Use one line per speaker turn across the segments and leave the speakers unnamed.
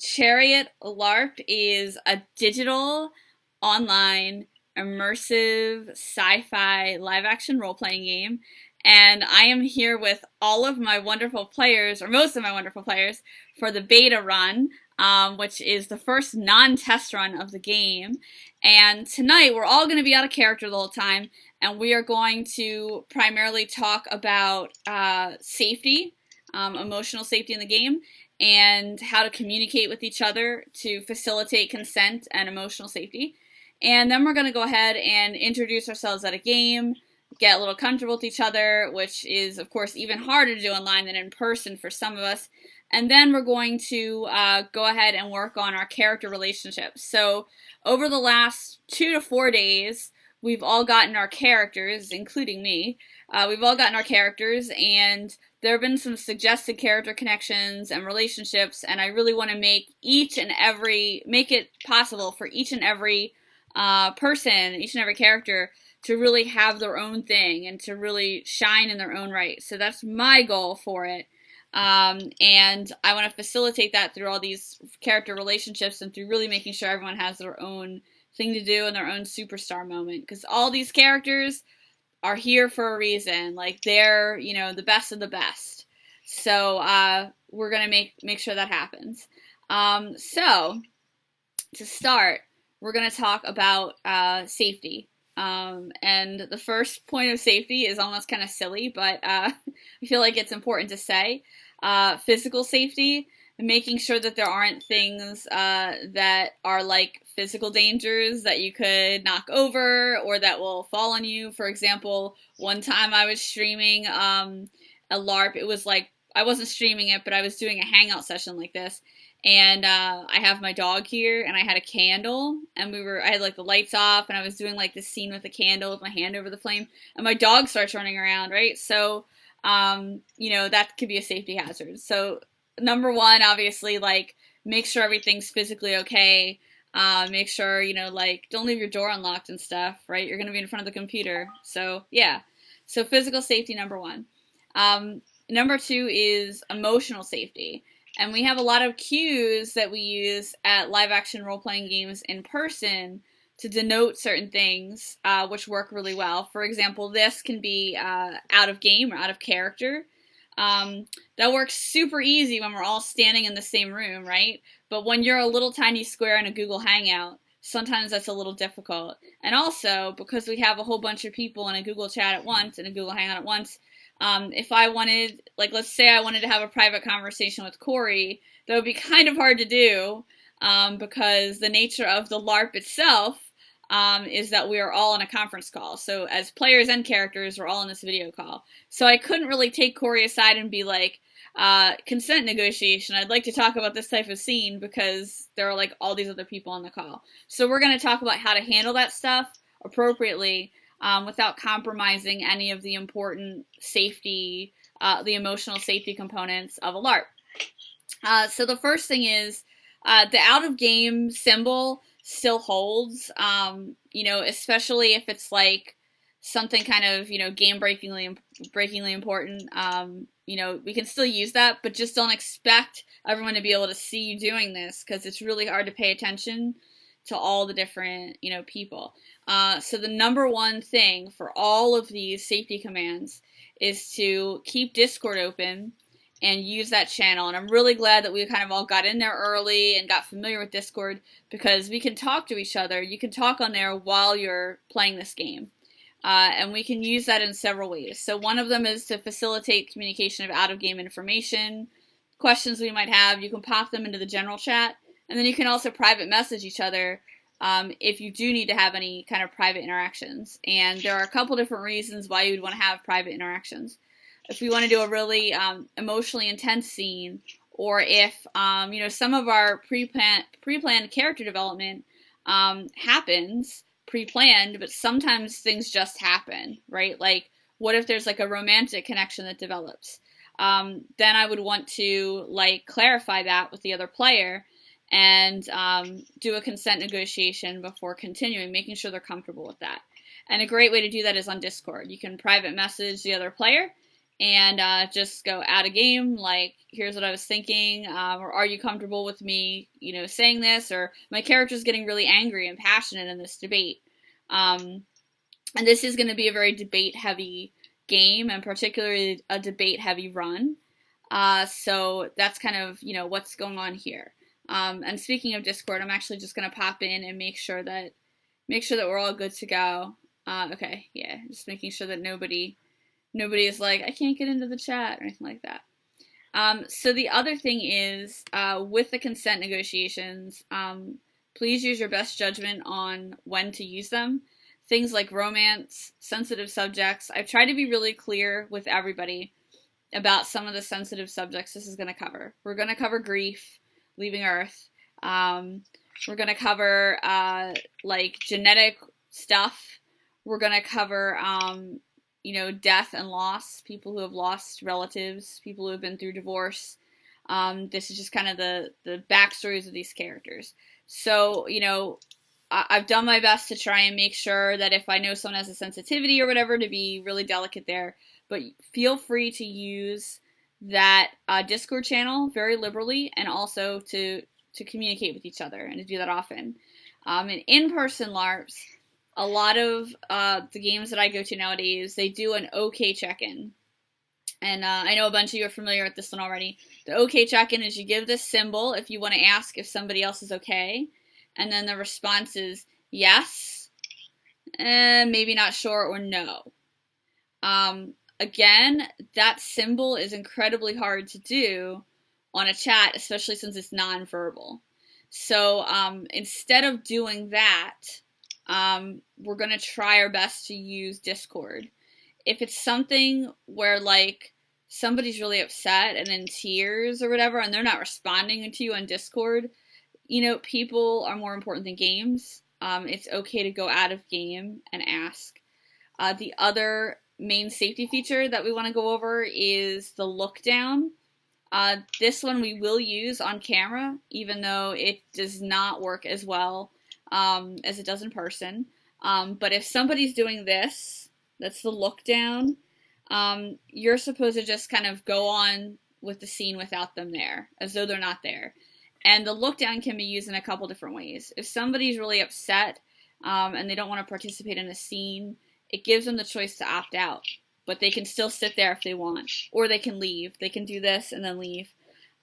Chariot LARP is a digital, online, immersive, sci-fi, live-action role-playing game, and I am here with all of my wonderful players, or most of my wonderful players, for the beta run, which is the first non-test run of the game. And tonight we're all going to be out of character the whole time, and we are going to primarily talk about safety, emotional safety in the game, and how to communicate with each other to facilitate consent and emotional safety. And then we're going to go ahead and introduce ourselves at a game, get a little comfortable with each other, which is, of course, even harder to do online than in person for some of us. And then we're going to go ahead and work on our character relationships. So over the last 2 to 4 days, we've all gotten our characters, including me. We've all gotten our characters, and there have been some suggested character connections and relationships, and I really want to make it possible for each and every person, each and every character, to really have their own thing and to really shine in their own right. So that's my goal for it. And I want to facilitate that through all these character relationships and through really making sure everyone has their own thing to do and their own superstar moment. Because all these characters are here for a reason. Like, they're, the best of the best. So we're going to make sure that happens. So to start, we're going to talk about safety. And the first point of safety is almost kind of silly, but I feel like it's important to say. Physical safety, making sure that there aren't things that are like physical dangers that you could knock over or that will fall on you. For example, one time I was streaming a LARP. It was like, I wasn't streaming it, but I was doing a hangout session like this. And I have my dog here, and I had a candle, and I had like the lights off, and I was doing like this scene with the candle with my hand over the flame, and my dog starts running around, right? So, that could be a safety hazard. So, number one, obviously, like, make sure everything's physically okay. Make sure, don't leave your door unlocked and stuff, right? You're going to be in front of the computer. So, yeah. So, physical safety, number one. Number two is emotional safety. And we have a lot of cues that we use at live-action role-playing games in person to denote certain things, which work really well. For example, this can be out of game or out of character. That works super easy when we're all standing in the same room, right? But when you're a little tiny square in a Google Hangout, sometimes that's a little difficult. And also, because we have a whole bunch of people in a Google chat at once, in a Google Hangout at once, if I wanted, like, let's say I wanted to have a private conversation with Corey, that would be kind of hard to do, because the nature of the LARP itself is that we are all in a conference call. So as players and characters, we're all in this video call. So I couldn't really take Corey aside and be like, consent negotiation, I'd like to talk about this type of scene, because there are like all these other people on the call. So we're going to talk about how to handle that stuff appropriately, without compromising any of the important safety, the emotional safety components of a LARP. So the first thing is, the out-of-game symbol still holds, especially if it's like something kind of, breakingly important. We can still use that, but just don't expect everyone to be able to see you doing this, because it's really hard to pay attention to all the different, people. So the number one thing for all of these safety commands is to keep Discord open and use that channel. And I'm really glad that we kind of all got in there early and got familiar with Discord, because we can talk to each other. You can talk on there while you're playing this game. And we can use that in several ways. So one of them is to facilitate communication of out-of-game information, questions we might have. You can pop them into the general chat. And then you can also private message each other if you do need to have any kind of private interactions. And there are a couple different reasons why you would want to have private interactions. If we want to do a really emotionally intense scene, or if some of our pre-planned character development happens pre-planned, but sometimes things just happen, right? Like, what if there's like a romantic connection that develops? Then I would want to clarify that with the other player and do a consent negotiation before continuing, making sure they're comfortable with that. And a great way to do that is on Discord. You can private message the other player, and just go add a game, like, here's what I was thinking, or are you comfortable with me, saying this, or my character's getting really angry and passionate in this debate. And this is going to be a very debate-heavy game, and particularly a debate-heavy run. So that's kind of, what's going on here. And speaking of Discord, I'm actually just going to pop in and make sure that we're all good to go. Okay, yeah, just making sure that nobody is like, I can't get into the chat or anything like that. So the other thing is, with the consent negotiations, please use your best judgment on when to use them. Things like romance, sensitive subjects. I've tried to be really clear with everybody about some of the sensitive subjects this is going to cover. We're going to cover grief, leaving Earth. We're going to cover like genetic stuff. We're going to cover death and loss, people who have lost relatives, people who have been through divorce. This is just kind of the backstories of these characters. So, I've done my best to try and make sure that if I know someone has a sensitivity or whatever, to be really delicate there. But feel free to use that Discord channel very liberally, and also to communicate with each other and to do that often. And in-person LARPs, a lot of the games that I go to nowadays, they do an OK check-in. And I know a bunch of you are familiar with this one already. The OK check-in is you give this symbol if you want to ask if somebody else is okay. And then the response is yes, maybe not sure, or no. Again, that symbol is incredibly hard to do on a chat, especially since it's non-verbal. So instead of doing that, we're going to try our best to use Discord. If it's something where, like, somebody's really upset and in tears or whatever, and they're not responding to you on Discord, people are more important than games. It's okay to go out of game and ask. The other main safety feature that we want to go over is the look down. This one we will use on camera, even though it does not work as well as it does in person. But if somebody's doing this, that's the look down, you're supposed to just kind of go on with the scene without them there, as though they're not there. And the look down can be used in a couple different ways. If somebody's really upset and they don't want to participate in a scene, it gives them the choice to opt out. But they can still sit there if they want, or they can leave. They can do this and then leave.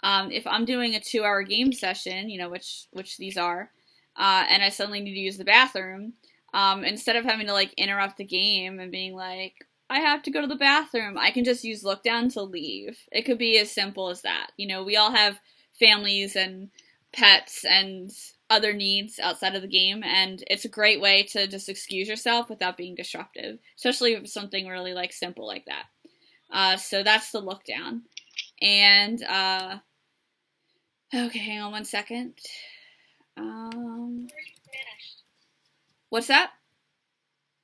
If I'm doing a 2-hour game session, which these are, and I suddenly need to use the bathroom, instead of having to like interrupt the game and being like, I have to go to the bathroom, I can just use look down to leave. It could be as simple as that. We all have families and pets and other needs outside of the game, and it's a great way to just excuse yourself without being disruptive, especially if it's something really like simple like that. So that's the look down. And okay, hang on one second. What's that?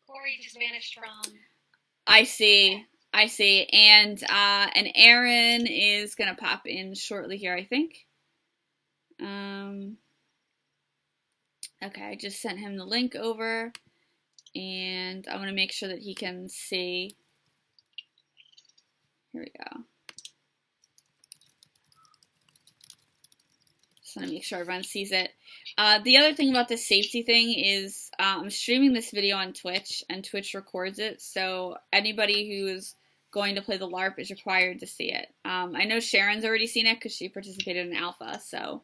Corey just vanished from.
I see. And Aaron is gonna pop in shortly here, I think. Okay, I just sent him the link over, and I want to make sure that he can see. Here we go. Just want to make sure everyone sees it. The other thing about this safety thing is I'm streaming this video on Twitch, and Twitch records it, so anybody who's going to play the LARP is required to see it. I know Sharon's already seen it because she participated in Alpha, so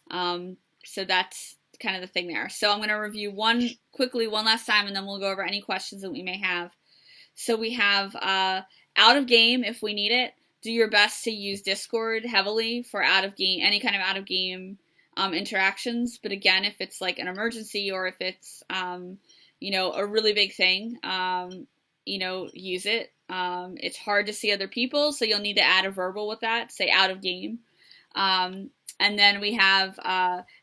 that's kind of the thing there. So I'm going to review one last time, and then we'll go over any questions that we may have. So we have out of game if we need it. Do your best to use Discord heavily for out of game, any kind of out of game interactions. But again, if it's like an emergency, or if it's a really big thing, use it. It's hard to see other people, so you'll need to add a verbal with that, say out of game. And then we have,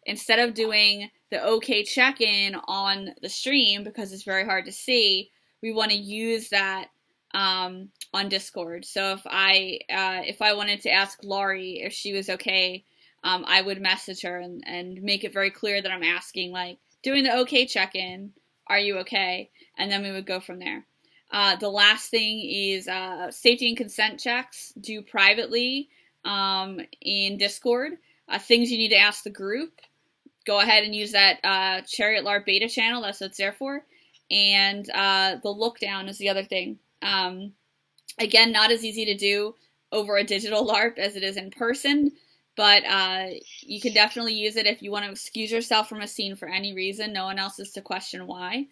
instead of doing the OK check-in on the stream, because it's very hard to see, we want to use that on Discord. So if I wanted to ask Laurie if she was okay, I would message her and make it very clear that I'm asking, like, doing the OK check-in, are you okay? And then we would go from there. The last thing is safety and consent checks due privately in Discord. Things you need to ask the group. Go ahead and use that Chariot LARP beta channel. That's what it's there for. And the look down is the other thing. Again, not as easy to do over a digital LARP as it is in person, but you can definitely use it if you want to excuse yourself from a scene for any reason. No one else is to question why.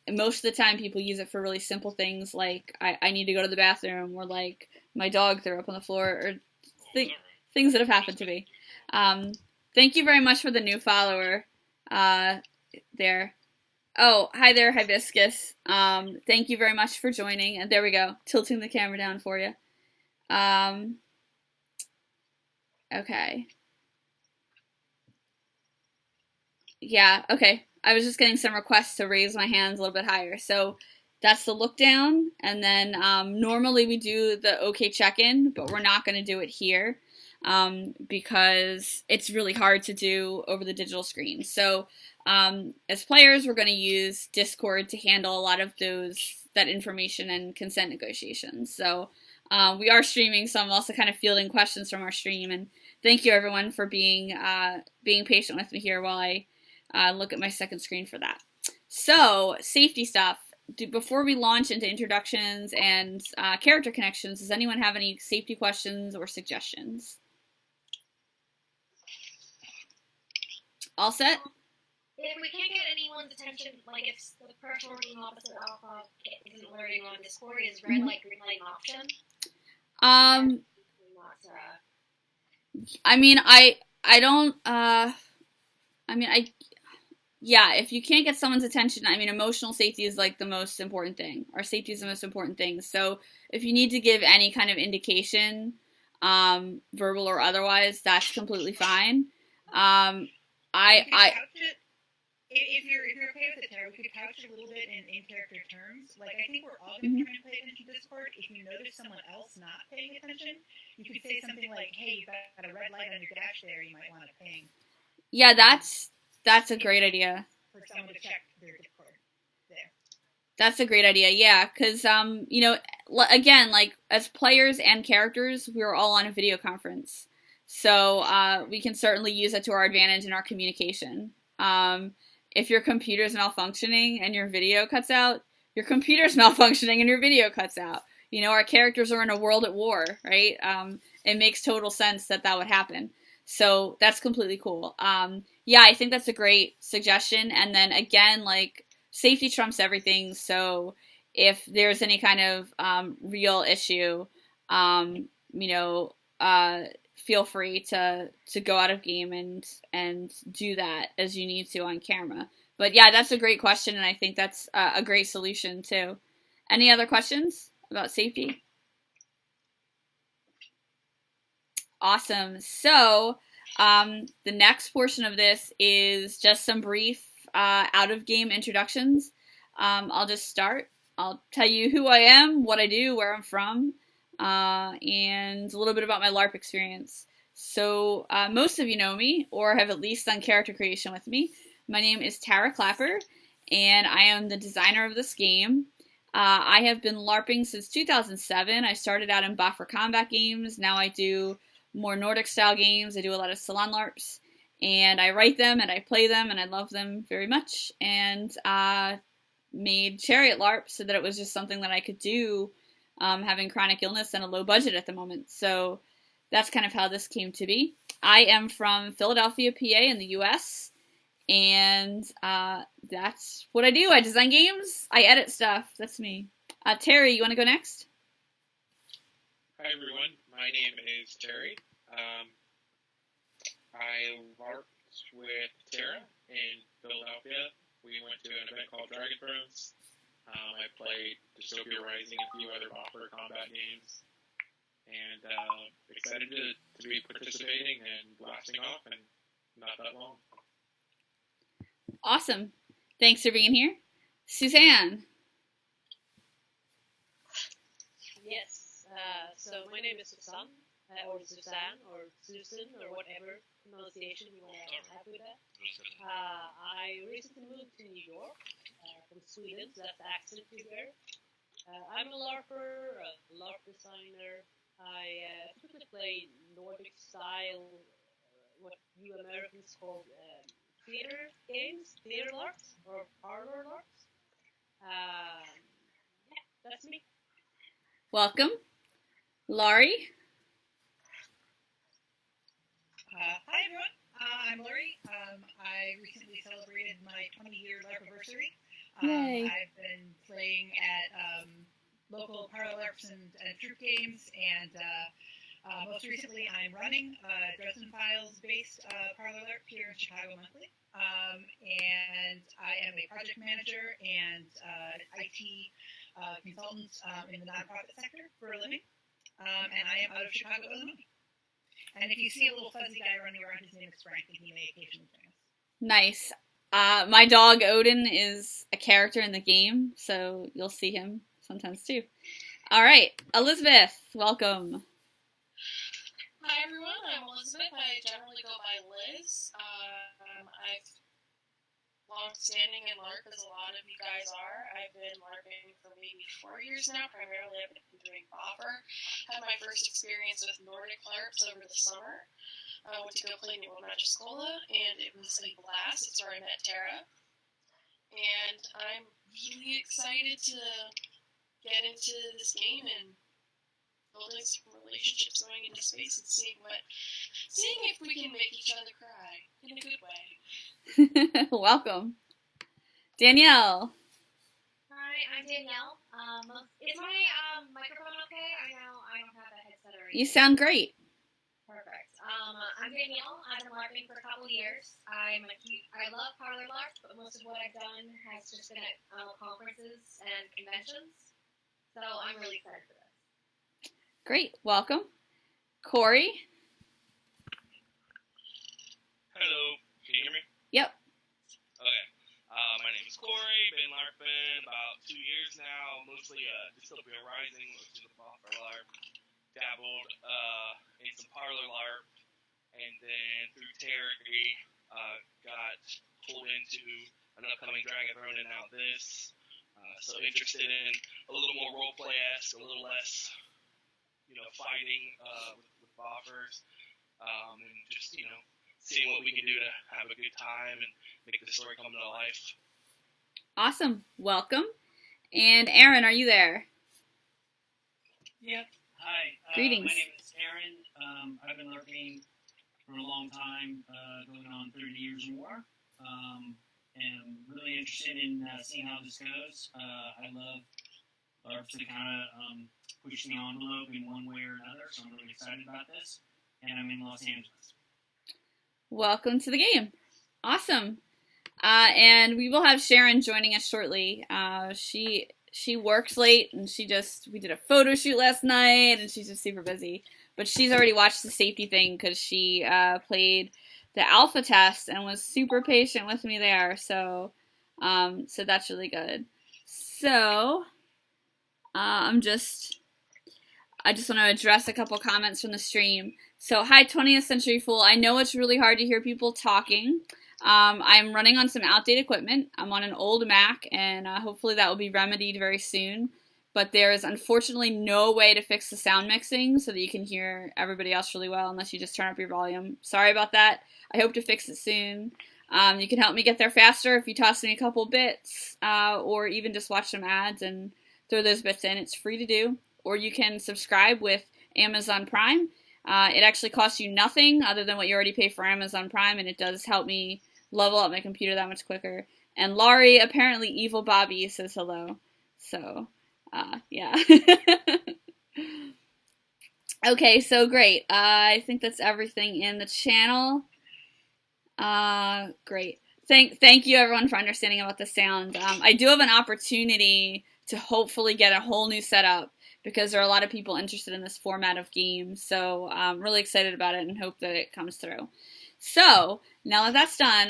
Most of the time, people use it for really simple things like I need to go to the bathroom, or like my dog threw up on the floor, or things that have happened to me. Thank you very much for the new follower there. Oh, hi there, Hibiscus. Thank you very much for joining. And there we go, tilting the camera down for you. Okay. Yeah, okay. I was just getting some requests to raise my hands a little bit higher. So that's the look down. And then normally we do the OK check-in, but we're not going to do it here because it's really hard to do over the digital screen. So as players, we're going to use Discord to handle a lot of that information and consent negotiations. So we are streaming, so I'm also kind of fielding questions from our stream. And thank you, everyone, for being patient with me here while I look at my second screen for that. So, safety stuff. Before we launch into introductions and character connections, does anyone have any safety questions or suggestions? All set?
If we can't get anyone's attention, like if the person working opposite Alpha isn't alerting on Discord, is red light, green light an option?
Yeah, if you can't get someone's attention, emotional safety is like the most important thing. Our safety is the most important thing. So if you need to give any kind of indication, verbal or otherwise, that's completely fine.
If you're okay with it, Tara, we could couch it a little bit in character terms. Like, I think we're all going to try and pay attention to Discord. If you notice someone else not paying attention, you could say something like, hey, you've got a red light on your dash there, you might want to ping.
Yeah, that's a great idea.
For someone to check their Discord there.
That's a great idea, yeah, because, again, like, as players and characters, we're all on a video conference. So we can certainly use it to our advantage in our communication. If your computer's malfunctioning and your video cuts out, your computer's malfunctioning and your video cuts out. Our characters are in a world at war, right? It makes total sense that would happen. So that's completely cool. Yeah, I think that's a great suggestion. And then again, like, safety trumps everything. So if there's any kind of real issue, feel free to go out of game and do that as you need to on camera. But yeah, that's a great question, and I think that's a great solution too. Any other questions about safety? Awesome. So the next portion of this is just some brief out-of-game introductions. I'll just start. I'll tell you who I am, what I do, where I'm from, and a little bit about my LARP experience. So most of you know me, or have at least done character creation with me. My name is Tara Clapper, and I am the designer of this game. I have been LARPing since 2007. I started out in Boffer combat games. Now I do more Nordic-style games. I do a lot of salon LARPs, and I write them, and I play them, and I love them very much, and made Chariot LARP so that it was just something that I could do having chronic illness and a low budget at the moment. So that's kind of how this came to be. I am from Philadelphia, PA in the US, and that's what I do. I design games, I edit stuff. That's me. Terry, you want to go next?
Hi everyone, my name is Terry. I LARPed with Tara in Philadelphia. We went to an event called Dragon Thrones. I played Dystopia Rising and a few other Boffer combat games. And excited to be participating and blasting off, and not that long.
Awesome. Thanks for being here. Suzanne.
Yes, so my name is Susan, or Suzanne, or Susan, or whatever pronunciation you want to have with that. I recently moved to New York from Sweden, so that's the accent you hear. I'm a LARPer, a LARP designer. I typically play Nordic style, what you Americans call theater games, theater LARPs, or parlor LARPs. Yeah, that's me.
Welcome. Laurie?
Hi everyone, I'm Laurie. I recently celebrated my 20-year LARP anniversary.
Yay.
I've been playing at local parlor LARPs and troop games, and most recently I'm running a Dresden Files-based parlor LARP here in Chicago monthly. And I am a project manager and IT consultant in the nonprofit sector for a living, and I am out of Chicago, Illinois. And if you see a little fuzzy guy running around, his name is Frank, and he may occasionally join us.
Nice. My dog Odin is a character in the game, so you'll see him sometimes too. All right, Elizabeth, welcome.
Hi everyone, I'm Elizabeth. I generally go by Liz. I've long-standing in LARP, as a lot of you guys are. I've been LARPing for maybe 4 years now. Primarily, I've been doing Boffer. Had my first experience with Nordic LARPs over the summer. I went to go play in the World Magiscola, and it was a blast. It's where I met Tara. And I'm really excited to get into this game and building some relationships, going into space and seeing if we can make each other cry in a good way.
Welcome. Danielle.
Hi, I'm Danielle. Is my microphone okay? I don't have a headset or anything.
You sound great.
Perfect. I'm Danielle. I've been LARPing for a couple of years. I love parlor LARP, but most of what I've done has just been at conferences and conventions. So I'm really excited for this.
Great. Welcome. Corey.
Hello. Can you hear me?
Yep.
Okay. My name is Corey. Been LARPing about 2 years now. Mostly Dystopia Rising, which is a Boffer LARP. Dabbled in some parlor LARP, and then through Terry, got pulled into an upcoming Dragon Throne and now this. So interested in a little more roleplay-esque, a little less, fighting with Boffers, and just, seeing what we can do to have a good time and make the story come to life.
Awesome. Welcome. And Aaron, are you there?
Yep. Hi.
Greetings.
My name is Aaron. I've been LARPing for a long time, going on 30 years or more. And I'm really interested in seeing how this goes. I love LARPs that kind of push the envelope in one way or another, so I'm really excited about this. And I'm in Los Angeles.
Welcome to the game. Awesome. And we will have Sharon joining us shortly. She works late, and we did a photo shoot last night, and she's just super busy. But she's already watched the safety thing because she played the alpha test and was super patient with me there. So that's really good. So I just want to address a couple comments from the stream. So, hi, 20th Century Fool. I know it's really hard to hear people talking. I'm running on some outdated equipment. I'm on an old Mac, and hopefully that will be remedied very soon. But there is unfortunately no way to fix the sound mixing so that you can hear everybody else really well unless you just turn up your volume. Sorry about that. I hope to fix it soon. You can help me get there faster if you toss me a couple bits, or even just watch some ads and throw those bits in. It's free to do. Or you can subscribe with Amazon Prime. It actually costs you nothing other than what you already pay for Amazon Prime, and it does help me level up my computer that much quicker. And Laurie, apparently Evil Bobby, says hello. So, yeah. Okay, so great. I think that's everything in the channel. Great. Thank you everyone for understanding about the sound. I do have an opportunity to hopefully get a whole new setup because there are a lot of people interested in this format of game. So I'm really excited about it and hope that it comes through. So now that that's done,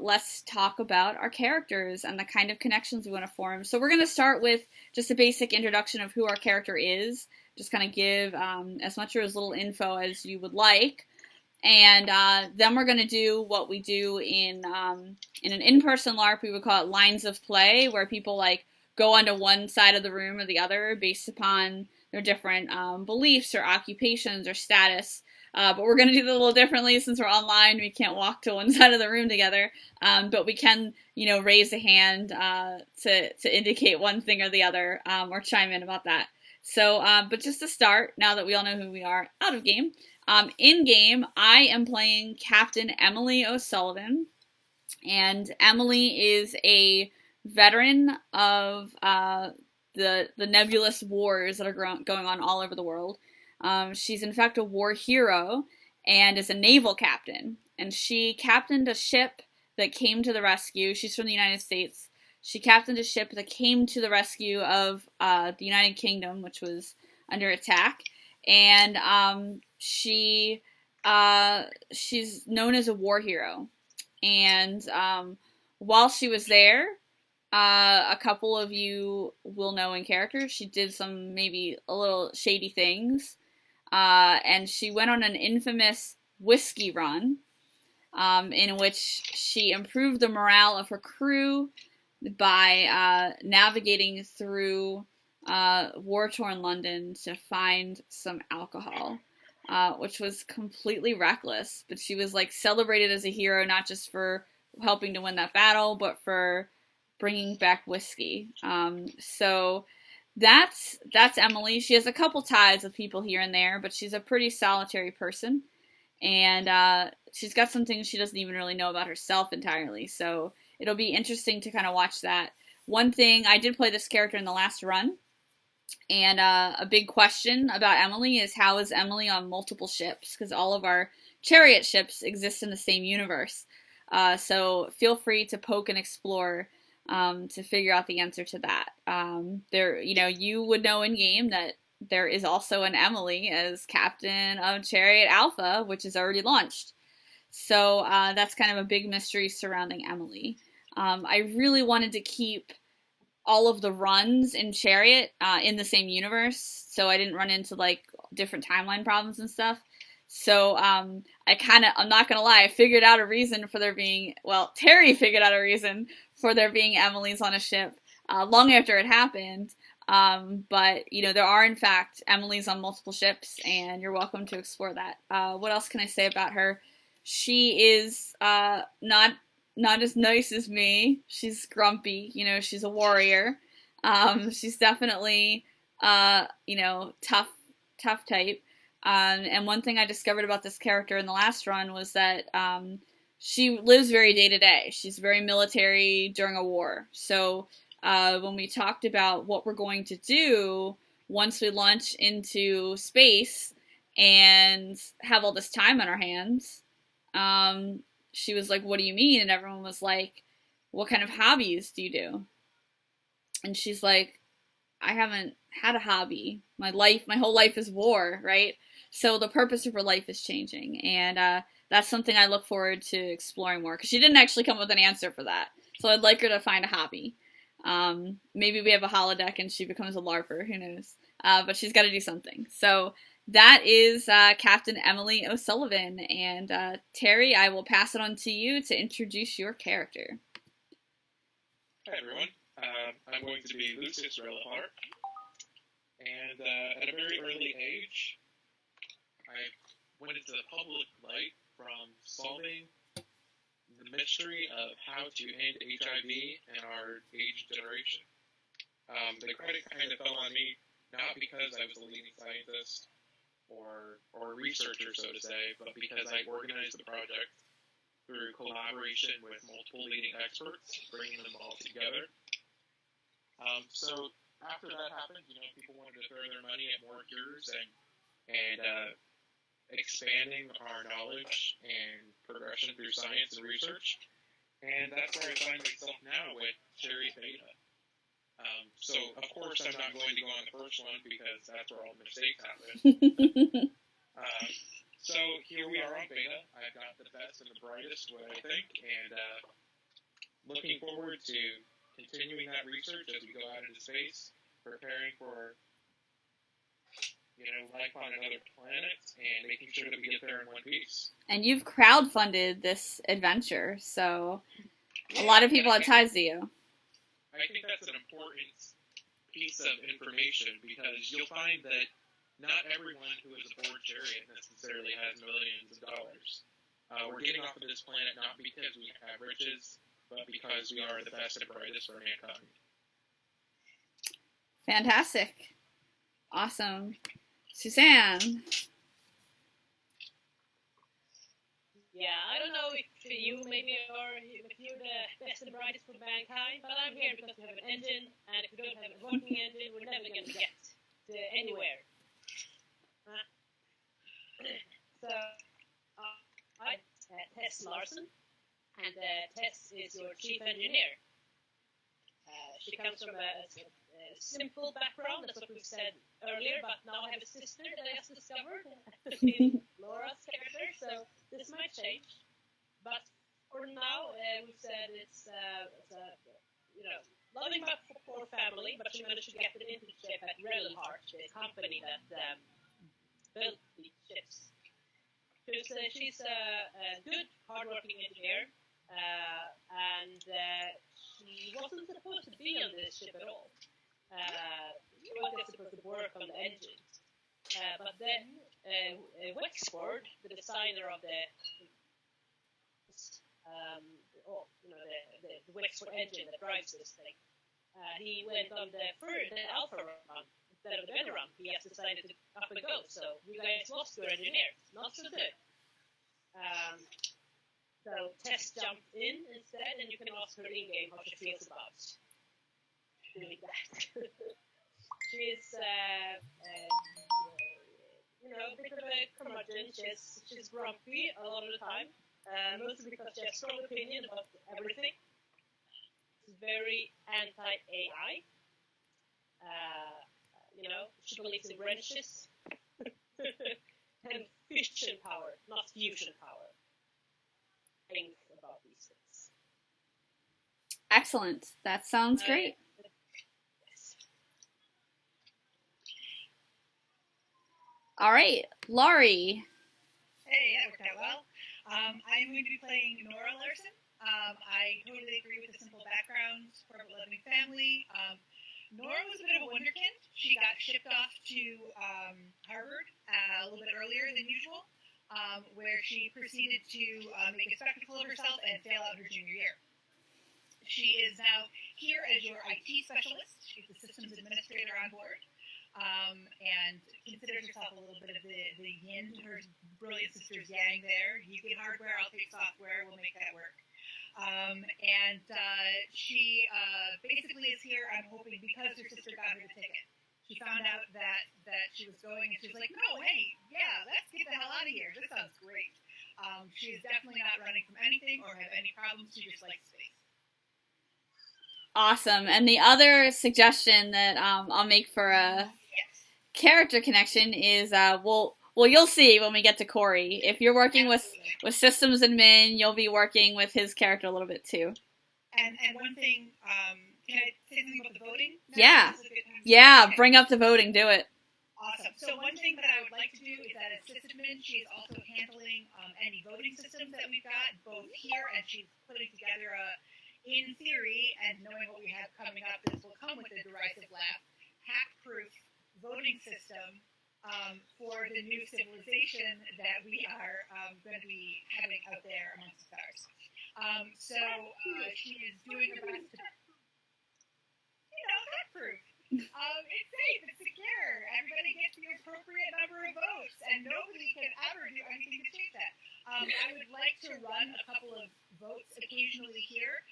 let's talk about our characters and the kind of connections we want to form. So we're going to start with just a basic introduction of who our character is. Just kind of give as much or as little info as you would like. And then we're going to do what we do in an in-person LARP. We would call it lines of play, where people like go onto one side of the room or the other based upon their different beliefs or occupations or status. But we're going to do it a little differently since we're online. We can't walk to one side of the room together, but we can, raise a hand to indicate one thing or the other, or chime in about that. So, but just to start, now that we all know who we are out of game, in game, I am playing Captain Emily O'Sullivan, and Emily is a veteran of the nebulous wars that are going on all over the world. She's in fact a war hero and is a naval captain, and she captained a ship that came to the rescue. She's from the United States. She captained a ship that came to the rescue of the United Kingdom, which was under attack, and she's known as a war hero. And while she was there, a couple of you will know in character, she did some maybe a little shady things, and she went on an infamous whiskey run, in which she improved the morale of her crew by navigating through war-torn London to find some alcohol, which was completely reckless. But she was like celebrated as a hero, not just for helping to win that battle, but for bringing back whiskey. So that's Emily. She has a couple ties with people here and there, but she's a pretty solitary person, and she's got some things she doesn't even really know about herself entirely. So it'll be interesting to kind of watch that. One thing, I did play this character in the last run, and a big question about Emily is, how is Emily on multiple ships? Because all of our chariot ships exist in the same universe. So feel free to poke and explore to figure out the answer to that. You would know in game that there is also an Emily as captain of Chariot Alpha, which is already launched. So that's kind of a big mystery surrounding Emily. I really wanted to keep all of the runs in Chariot in the same universe, so I didn't run into like different timeline problems and stuff. So I'm not gonna lie, I figured out a reason for there being, Terry figured out a reason for there being Emily's on a ship long after it happened. But there are in fact Emily's on multiple ships, and you're welcome to explore that. What else can I say about her? She is not as nice as me. She's grumpy. She's a warrior. She's definitely tough type. And one thing I discovered about this character in the last run was that she lives very day to day. She's very military during a war. So when we talked about what we're going to do once we launch into space and have all this time on our hands, she was like, "What do you mean?" And everyone was like, "What kind of hobbies do you do?" And she's like, "I haven't had a hobby. My whole life is war, right?" So the purpose of her life is changing, and that's something I look forward to exploring more, because she didn't actually come up with an answer for that. So I'd like her to find a hobby. Maybe we have a holodeck and she becomes a LARPer, who knows? But she's got to do something. So that is Captain Emily O'Sullivan, and Terry, I will pass it on to you to introduce your character.
Hi everyone, I'm going to be Lucius Relahart, and at a very early age, I went into the public light from solving the mystery of how to end HIV in our age generation. The credit kind of fell on me, not because I was a leading scientist or researcher, so to say, but because I organized the project through collaboration with multiple leading experts, bringing them all together. So after that happened, people wanted to throw their money at more cures and expanding our knowledge and progression through science and research. And that's where I find myself now with Chariot Beta. So, of course, I'm not going to go on the first one because that's where all the mistakes happen. So here we are on Beta. I've got the best and the brightest, what I think, and looking forward to continuing that research as we go out into space, preparing for life on another planet and making sure that we get there in one piece.
And you've crowdfunded this adventure, so a lot of people have ties to you.
I think that's an important piece of information because you'll find that not everyone who is aboard Chariot necessarily has millions of dollars. We're getting off of this planet not because we have riches, but because we are the best and brightest for mankind.
Fantastic. Awesome. Suzanne.
Yeah, I don't know if you maybe are, if you're the best and brightest for mankind, but I'm here because we have an engine, and if we don't have a working engine, we're never going to get to anywhere. So, I'm Tess Larson, and Tess is your chief engineer. She comes from a simple background, that's what we said earlier, but now I have a sister that I just discovered in Laura's character, so this might change. But for now, we said it's loving my poor family, but she managed to get it into shape at Railheart, the company that built the ships. She's a good, hardworking engineer, and she wasn't supposed to be on this ship at all. She wasn't supposed to work on the engines. But then Wexford, the designer of the Wexford engine that drives this thing, he went on the alpha run instead of the beta run. He has decided to up and go. So you guys lost your engineer. Not so good. So Tess jumped in instead, and you can ask her in-game how she feels about doing that. She's, a bit of a curmudgeon. She's grumpy a lot of the time, mostly because she has strong opinion about everything. She's very anti-AI. She believes in wrenches and fission power, not fusion power. Think about these things.
Excellent. That sounds great.
Yes.
All right, Laurie.
Hey, that worked out well. I'm going to be playing Nora Larson. I totally agree with the simple background, corporate-loving family. Nora was a bit of a wonderkind. She got shipped off to Harvard a little bit earlier than usual, where she proceeded to make a spectacle of herself and fail out her junior year. She is now here as your IT specialist. She's the systems administrator on board, and considers herself a little bit of the yin to her brilliant sister's yang there. You get hardware, I'll take software, we'll make that work. She basically is here, I'm hoping, because her sister got her the ticket. She found out that she was going, and she was like, no, hey, yeah, let's get the hell out of here. This sounds great. She is definitely not running from anything or have any problems. She just likes space.
Awesome. And the other suggestion that I'll make for a character connection is, well, you'll see when we get to Corey. If you're working with systems admin, you'll be working with his character a little bit too.
And one thing, can I say something about the voting?
Yeah, bring up the voting, do it.
Awesome. So one thing that I would like to do is that as sysadmin, she is also handling any voting systems that we've got, both here, and she's putting together in theory, and knowing what we have coming up, this will come with a derisive laugh, hack-proof voting system for the new civilization that we are going to be having out there amongst the stars. She is doing her best to, hack-proof. It's safe, it's secure. Everybody gets the appropriate number of votes, and nobody can ever do anything to change that. I would like to run a couple of votes occasionally here,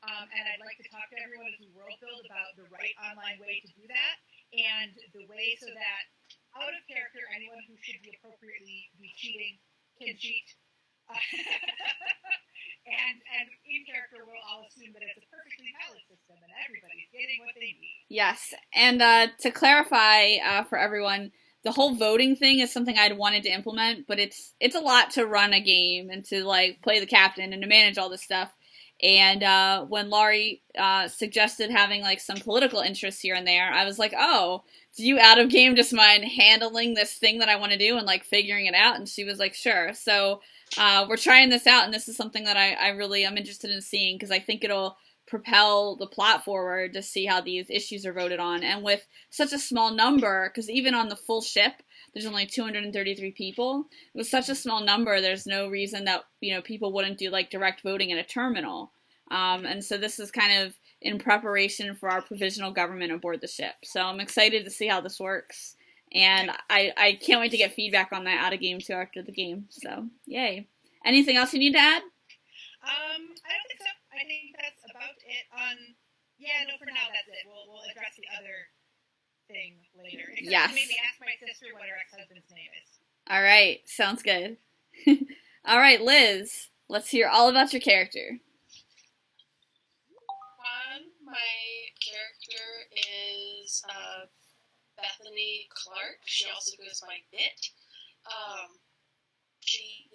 and I'd like to talk to everyone as we world build about the right online way to do that, and the way so that out of character, anyone who should be appropriately be cheating can cheat. And in character, we'll all assume that it's a perfectly valid system and everybody's getting what they need.
Yes, and to clarify for everyone, the whole voting thing is something I'd wanted to implement, but it's a lot to run a game and to play the captain and to manage all this stuff. And when Laurie suggested having like some political interests here and there, I was like, oh, do you out of game just mind handling this thing that I want to do and like figuring it out? And she was like, sure. So we're trying this out, and this is something that I really am interested in seeing, because I think it'll propel the plot forward to see how these issues are voted on. And with such a small number, because even on the full ship, there's only 233 people. With such a small number, there's no reason that, you know, people wouldn't do like direct voting in a terminal. And so this is kind of in preparation for our provisional government aboard the ship. So I'm excited to see how this works. And I can't wait to get feedback on that out of game too after the game. So yay. Anything else you need to add?
I don't think so. I think that's about it. Yeah, no, for now that's it. We'll address the other thing later. Except
Yes.
maybe ask my sister what her ex-husband's name is.
All right, sounds good. All right, Liz, let's hear all about your character.
My character is Bethany Clark. She also goes by Bit. She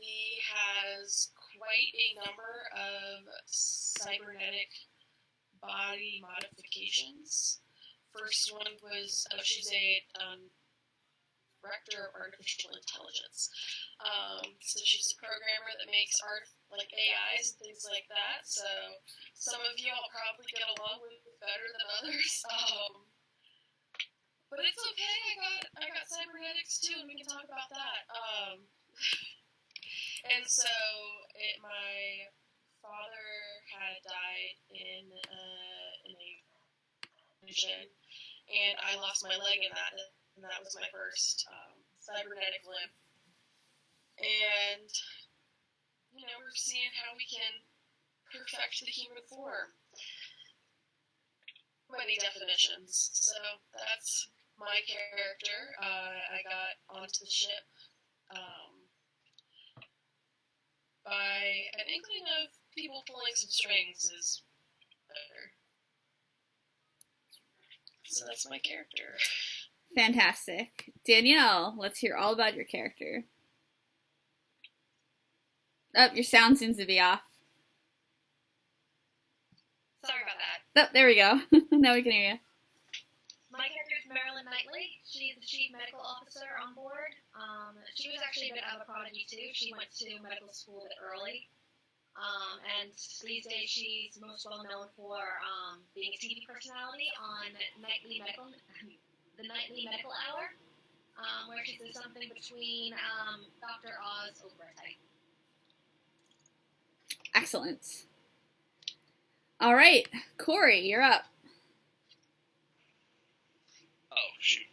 has quite a number of cybernetic body modifications. First one was she's a director of artificial intelligence. So she's a programmer that makes art like AIs and things like that. So some of you I'll probably get along with better than others. But it's okay. I got cybernetics too, and we can talk about that. And so my father had died in a vision, and I lost my leg in that, and that was my first cybernetic limb. And you know, we're seeing how we can perfect the human form. Many definitions. So that's my character. I got onto the ship by an inkling of people pulling some strings is better. So that's my character.
Fantastic. Danielle, let's hear all about your character. Oh, your sound seems to be off.
Sorry about that.
Oh, there we go. Now we can hear you.
My character is Marilyn Knightley. She's the chief medical officer on board. She was actually a bit of a prodigy too. She went to medical school a bit early. And these days she's most well known for being a TV personality on the Nightly Medical Hour, where she does something between Dr. Oz Oprah type.
Excellent. All right, Corey, you're up.
Oh, shoot.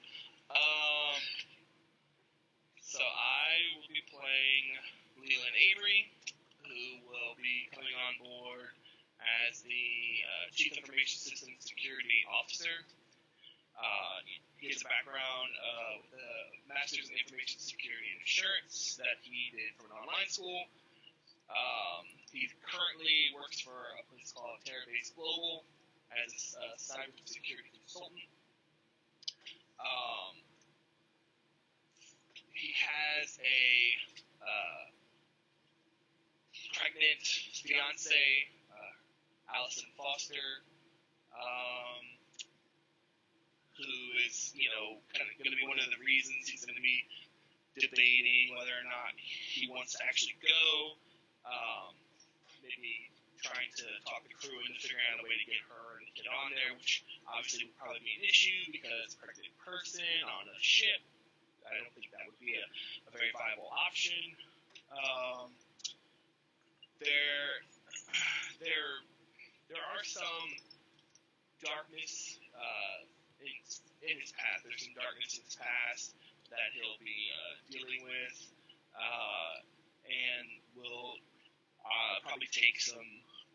So I will be playing Leland Avery, who will be coming on board as the Chief Information Systems Security Officer. He has a background with a Master's in Information Security and Assurance that he did from an online school. He currently works for a place called Terabase Global as a cybersecurity consultant. He has a pregnant fiance, Allison Foster, who is, you know, kind of going to be one of the reasons he's going to be debating whether or not he wants to actually go. Maybe trying to talk the crew into figuring out a way to get her and the kid on there, which obviously would probably be an issue because a pregnant person on a ship, I don't think that would be a very viable option. There are some darkness in his past. There's some darkness in his past that he'll be dealing with, and will probably take some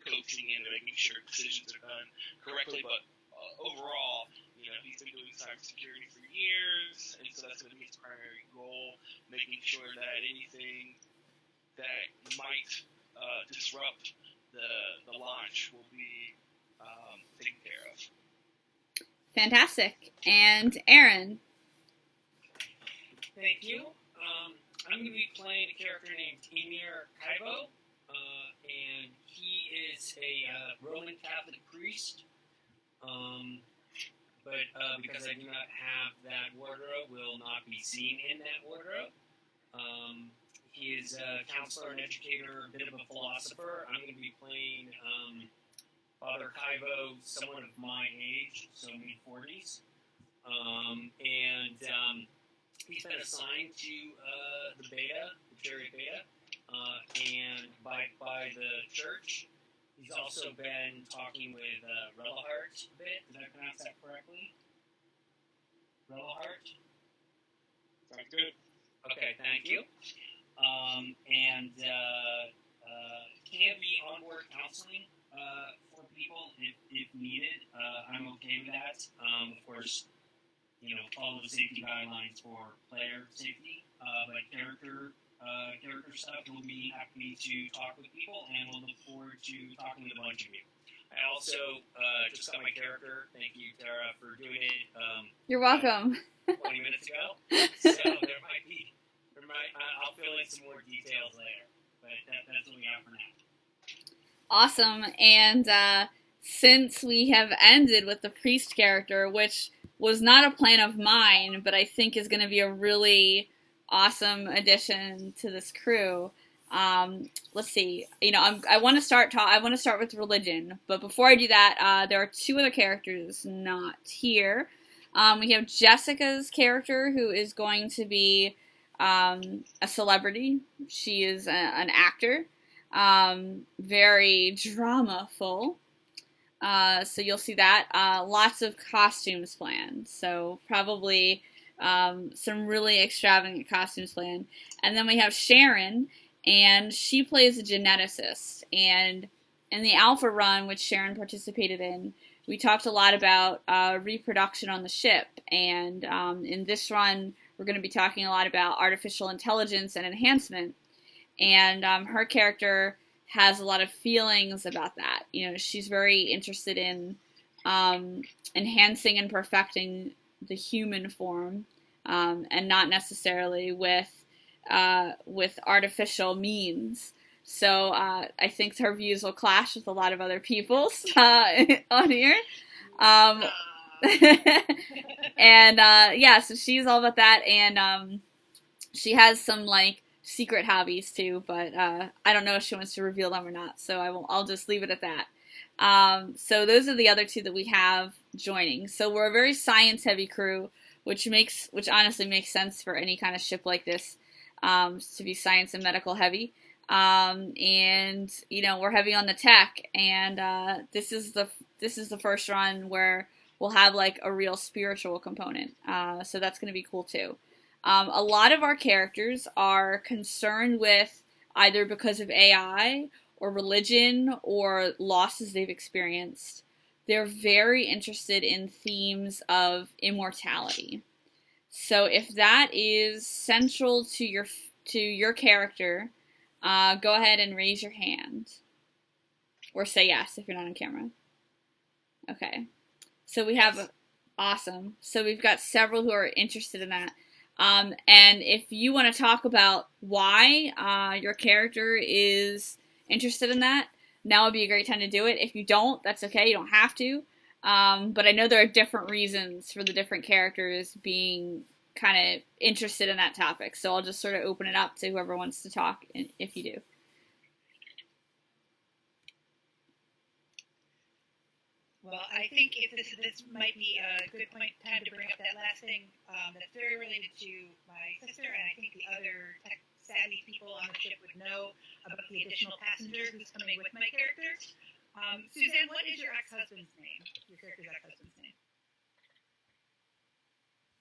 coaching into making sure decisions are done correctly. But overall, you know, he's been doing cybersecurity for years, and so that's going to be his primary goal, making sure that anything that might disrupt the launch will be taken care of.
Fantastic. And Aaron.
Thank you. I'm going to be playing a character named Emir Kaibo, and he is is a Roman Catholic priest, but because I do not have that wardrobe, will not be seen in that wardrobe. He is a counselor and educator, a bit of a philosopher. I'm going to be playing Father Kaivo, someone of my age, so mid-40s. He's been assigned to the beta, the Chariot beta, and by the church. He's also been talking with Relahart a bit. Did I pronounce that correctly? Relahart?
Sounds good.
Okay, thank you. Can be onboard counseling for people if needed. I'm okay with that. Of course, follow the safety guidelines for player safety, but character stuff, we'll be happy to talk with people, and we'll look forward to talking with a bunch of you. I also just got my character. Thank you, Tara, for doing it.
You're welcome.
20 minutes ago. So I'll fill in some more details later, but that's what we have for now.
Awesome. And since we have ended with the priest character, which was not a plan of mine, but I think is going to be a really awesome addition to this crew. Let's see. I want to start with religion, but before I do that, there are two other characters not here. We have Jessica's character, who is going to be a celebrity. She is an actor, very drama-full. So you'll see that. Lots of costumes planned. So probably some really extravagant costumes planned. And then we have Sharon, and she plays a geneticist. And in the Alpha run, which Sharon participated in, we talked a lot about reproduction on the ship. And in this run, we're going to be talking a lot about artificial intelligence and enhancement. And her character has a lot of feelings about that. She's very interested in enhancing and perfecting the human form, and not necessarily with artificial means. So I think her views will clash with a lot of other people's on here. So she's all about that, and she has some secret hobbies too, but I don't know if she wants to reveal them or not, so I'll just leave it at that. So those are the other two that we have joining. So we're a very science-heavy crew, which honestly makes sense for any kind of ship like this, to be science and medical heavy. And we're heavy on the tech, and this is the first run where we'll have a real spiritual component. So that's going to be cool too. A lot of our characters are concerned with, either because of AI or religion or losses they've experienced, they're very interested in themes of immortality. So if that is central to your character, go ahead and raise your hand. Or say yes if you're not on camera. Okay. So we have, awesome. So we've got several who are interested in that. And if you want to talk about why your character is interested in that, now would be a great time to do it. If you don't, that's okay. You don't have to. But I know there are different reasons for the different characters being kind of interested in that topic. So I'll just sort of open it up to whoever wants to talk, if you do.
Well, I think if this might be a good time to bring up that last thing that's very related to my sister, and I think the other tech-savvy people on the ship would know about the additional passenger who's coming with my character. Suzanne, what is your ex-husband's name? Your character's ex-husband's name?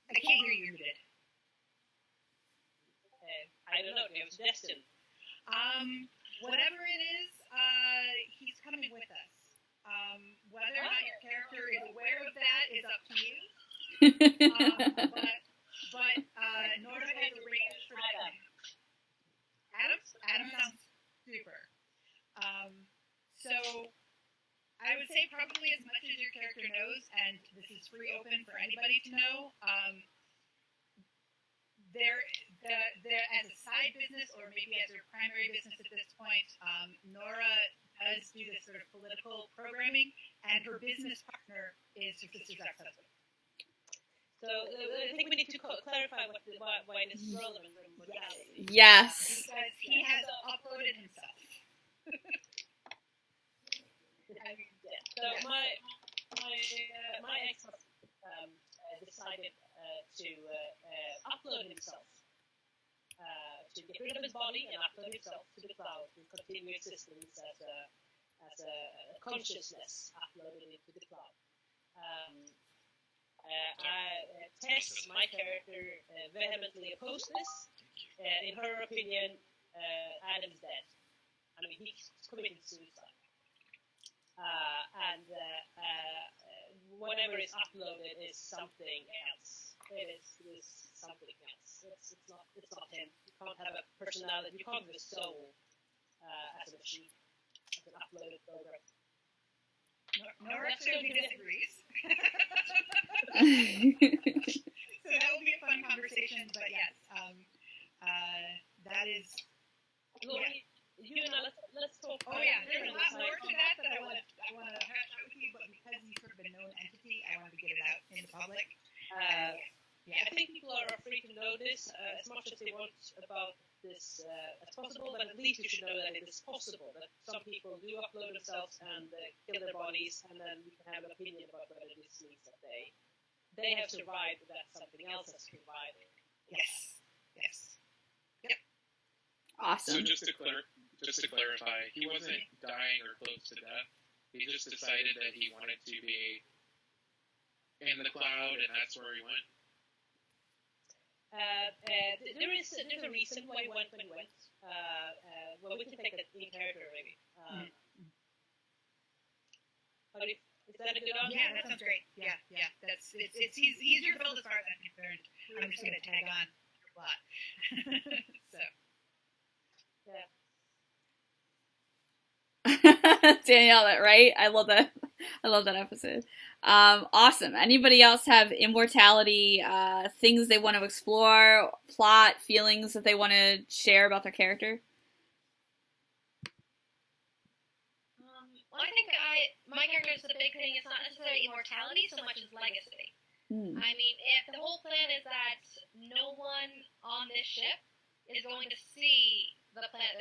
I can't hear you muted.
I don't know. It was Destin.
Whatever it is, he's coming with us. Whether or not your character is aware of that is up to you. But Nora has arranged for that. Adam sounds super. So I would say probably as much as your character knows, and this is free open for anybody to know. As a side business, or maybe as her primary business at this point, Nora does do this sort of political programming, and her business partner is her sister's ex-husband.
So I think we need to clarify why this is relevant from modality.
Yes.
Because he has uploaded himself.
So my ex decided to upload himself, to get rid of his body and upload himself to the cloud and continue existence as a consciousness uploaded into the cloud. Tess, my character, vehemently opposed this. In her opinion, Adam's dead. I mean, he's committed suicide. And whatever is uploaded is something else. It is something else. It's not him. You can't have a personality. You can't have a soul as a machine, as an uploaded program.
Nora clearly disagrees. So that will be a fun conversation. But yes, that is.
Lori, you and I, let's talk.
Oh yeah, there's a lot more to that I want to hash out with you, but because he's sort of a known entity, I want to get it out in the public.
Yeah, I think people are free to know this as much as they want about this as possible, but at least you should know that it is possible, that some people do upload themselves and kill their bodies, and then you can have an opinion about whether this means that they have survived, that something else has survived.
Yes. Yep.
Awesome.
So just to clarify, he wasn't dying or close to death. He just decided that he wanted to be in the cloud, and that's where he went.
There's a reason why he went when he went. Well, we can take that in character, maybe. Is that a good answer?
Yeah, that sounds great. Yeah. It's easier to build as far as I'm concerned. I'm just going to tag on a lot. So.
Yeah.
Danielle, that right? I love that episode. Awesome. Anybody else have immortality, things they want to explore, plot, feelings that they want to share about their character?
Well, I think my character is the big thing. It's not necessarily immortality so much as legacy. I mean, if the whole plan is that no one on this ship is going to see the planet,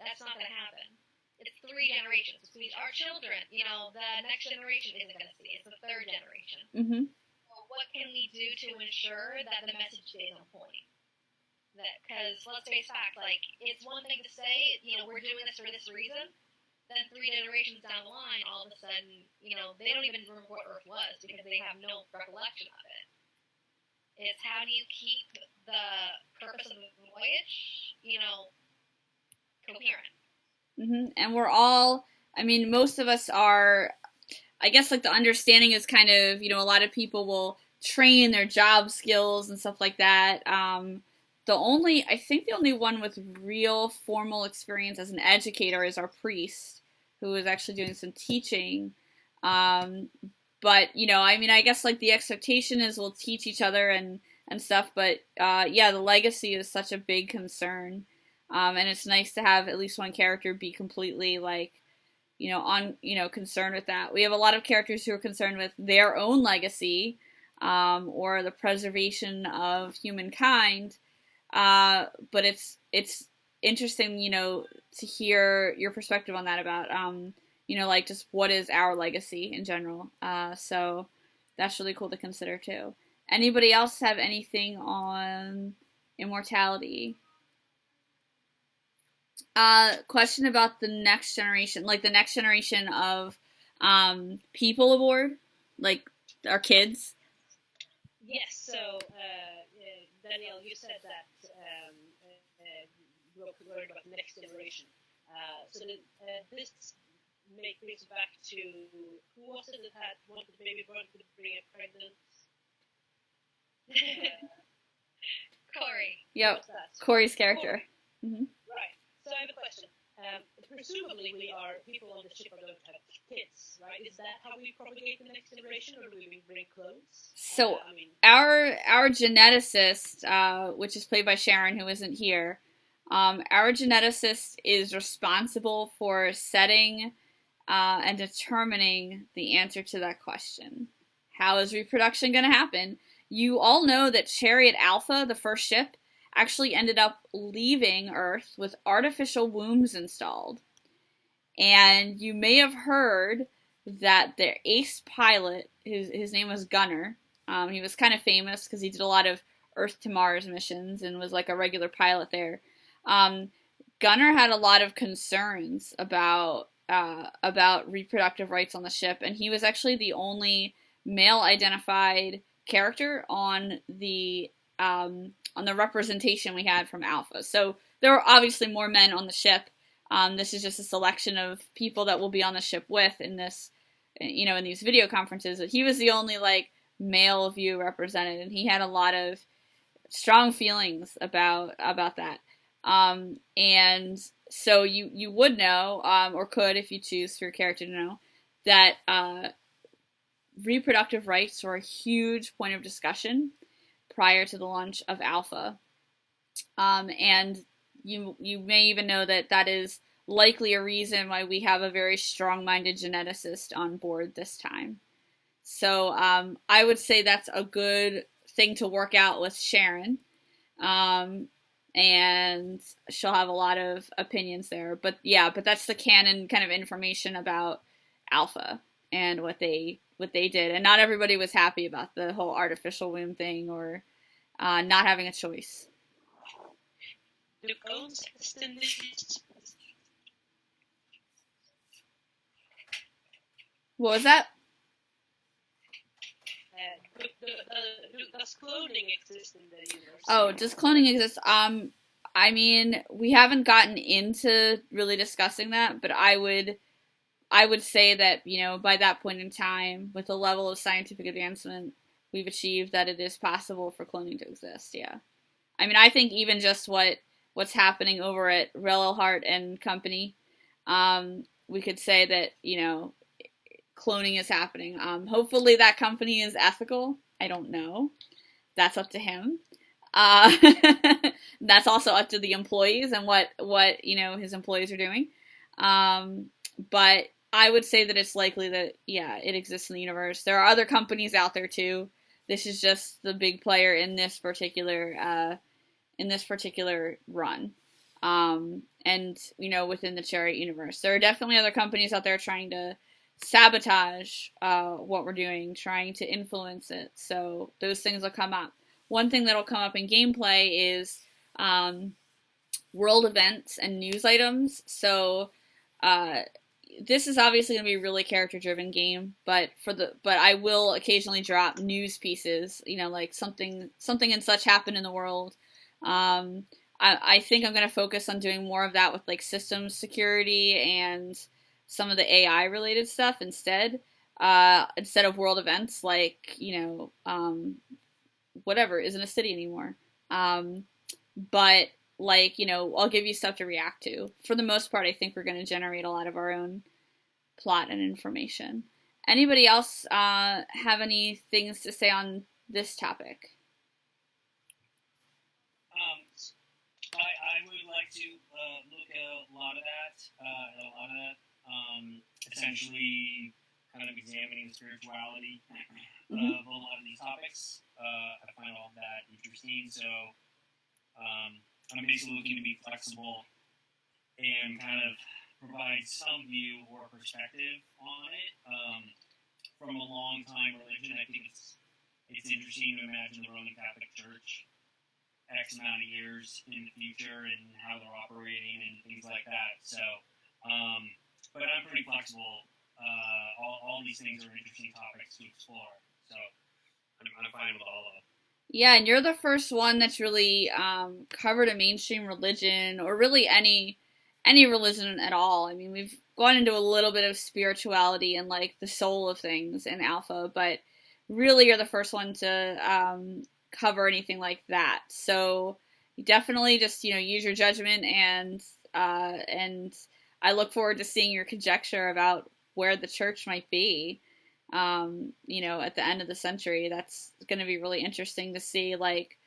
that's not going to happen. It's 3 generations. It's our children. The next generation isn't going to see. It's the 3rd generation.
Mm-hmm.
So what can we do to ensure that the message stays on point? Because let's face fact, it's one thing to say, we're doing this for this reason. Then 3 generations down the line, all of a sudden, they don't even remember what Earth was because they have no recollection of it. It's how do you keep the purpose of the voyage, coherent.
Mm-hmm. And we're all, most of us are, I guess, the understanding is kind of, a lot of people will train their job skills and stuff like that. I think the only one with real formal experience as an educator is our priest, who is actually doing some teaching. But, I guess, the expectation is we'll teach each other and stuff, but, the legacy is such a big concern. And it's nice to have at least one character be completely concerned with that. We have a lot of characters who are concerned with their own legacy, or the preservation of humankind. But it's interesting, to hear your perspective on that about, just what is our legacy in general. So that's really cool to consider too. Anybody else have anything on immortality? Question about the next generation, the next generation of people aboard, our kids.
Yes, so Danielle, you said that you were worried about the next generation. So this brings me back to who was it that wanted to bring a pregnant?
Corey.
Yep, Corey's character.
Corey.
Mm-hmm.
Right. So I have a question. Presumably, people on the ship are going to have kids, right? Is that how we propagate the next generation, or do we bring clones?
So our geneticist, which is played by Sharon, who isn't here, Our geneticist is responsible for setting and determining the answer to that question. How is reproduction going to happen? You all know that Chariot Alpha, the first ship, actually ended up leaving Earth with artificial wombs installed. And you may have heard that their ace pilot, his name was Gunner, he was kind of famous because he did a lot of Earth to Mars missions and was like a regular pilot there. Gunner had a lot of concerns about reproductive rights on the ship, and he was actually the only male-identified character on the representation we had from Alpha. So there were obviously more men on the ship. This is just a selection of people that we'll be on the ship with in this, in these video conferences. But he was the only like male view represented, and he had a lot of strong feelings about that. And so you would know, or could if you choose for your character to know, that reproductive rights were a huge point of discussion prior to the launch of Alpha. And you may even know that is likely a reason why we have a very strong-minded geneticist on board this time. So I would say that's a good thing to work out with Sharon. And she'll have a lot of opinions there. But that's the canon kind of information about Alpha and what they did. And not everybody was happy about the whole artificial womb thing or not having a choice.
Do clones extend this?
What was that?
Does cloning exist in the universe?
Oh, does cloning exist? I mean, we haven't gotten into really discussing that, but I would say that, by that point in time, with the level of scientific advancement we've achieved, that it is possible for cloning to exist, yeah. I mean, I think even just what's happening over at Relilhart and Company, we could say that, cloning is happening. Hopefully that company is ethical. I don't know. That's up to him. That's also up to the employees and what his employees are doing. But I would say that it's likely that, it exists in the universe. There are other companies out there too. This is just the big player in this particular run. And within the Chariot universe, there are definitely other companies out there trying to sabotage what we're doing, trying to influence it. So those things will come up. One thing that'll come up in gameplay is world events and news items. So this is obviously going to be a really character-driven game, but I will occasionally drop news pieces. Like something and such happened in the world. I think I'm going to focus on doing more of that with like systems security and some of the AI related stuff instead of world events like, whatever isn't a city anymore. But like, I'll give you stuff to react to. For the most part, I think we're going to generate a lot of our own plot and information. Anybody else have any things to say on this topic?
I would like to look at a lot of that. Essentially, kind of examining the spirituality of a lot of these topics. I find all of that interesting. So I'm basically looking to be flexible and kind of provide some view or perspective on it. From a long time religion, I think it's interesting to imagine the Roman Catholic Church X amount of years in the future and how they're operating and things like that. So, but I'm pretty flexible. All these things are interesting topics to explore. So I'm fine with all of them.
Yeah, and you're the first one that's really covered a mainstream religion, or really any religion at all. I mean, we've gone into a little bit of spirituality and like the soul of things in Alpha, but really you're the first one to cover anything like that. So definitely just use your judgment, and I look forward to seeing your conjecture about where the church might be. At the end of the century. That's going to be really interesting to see, like,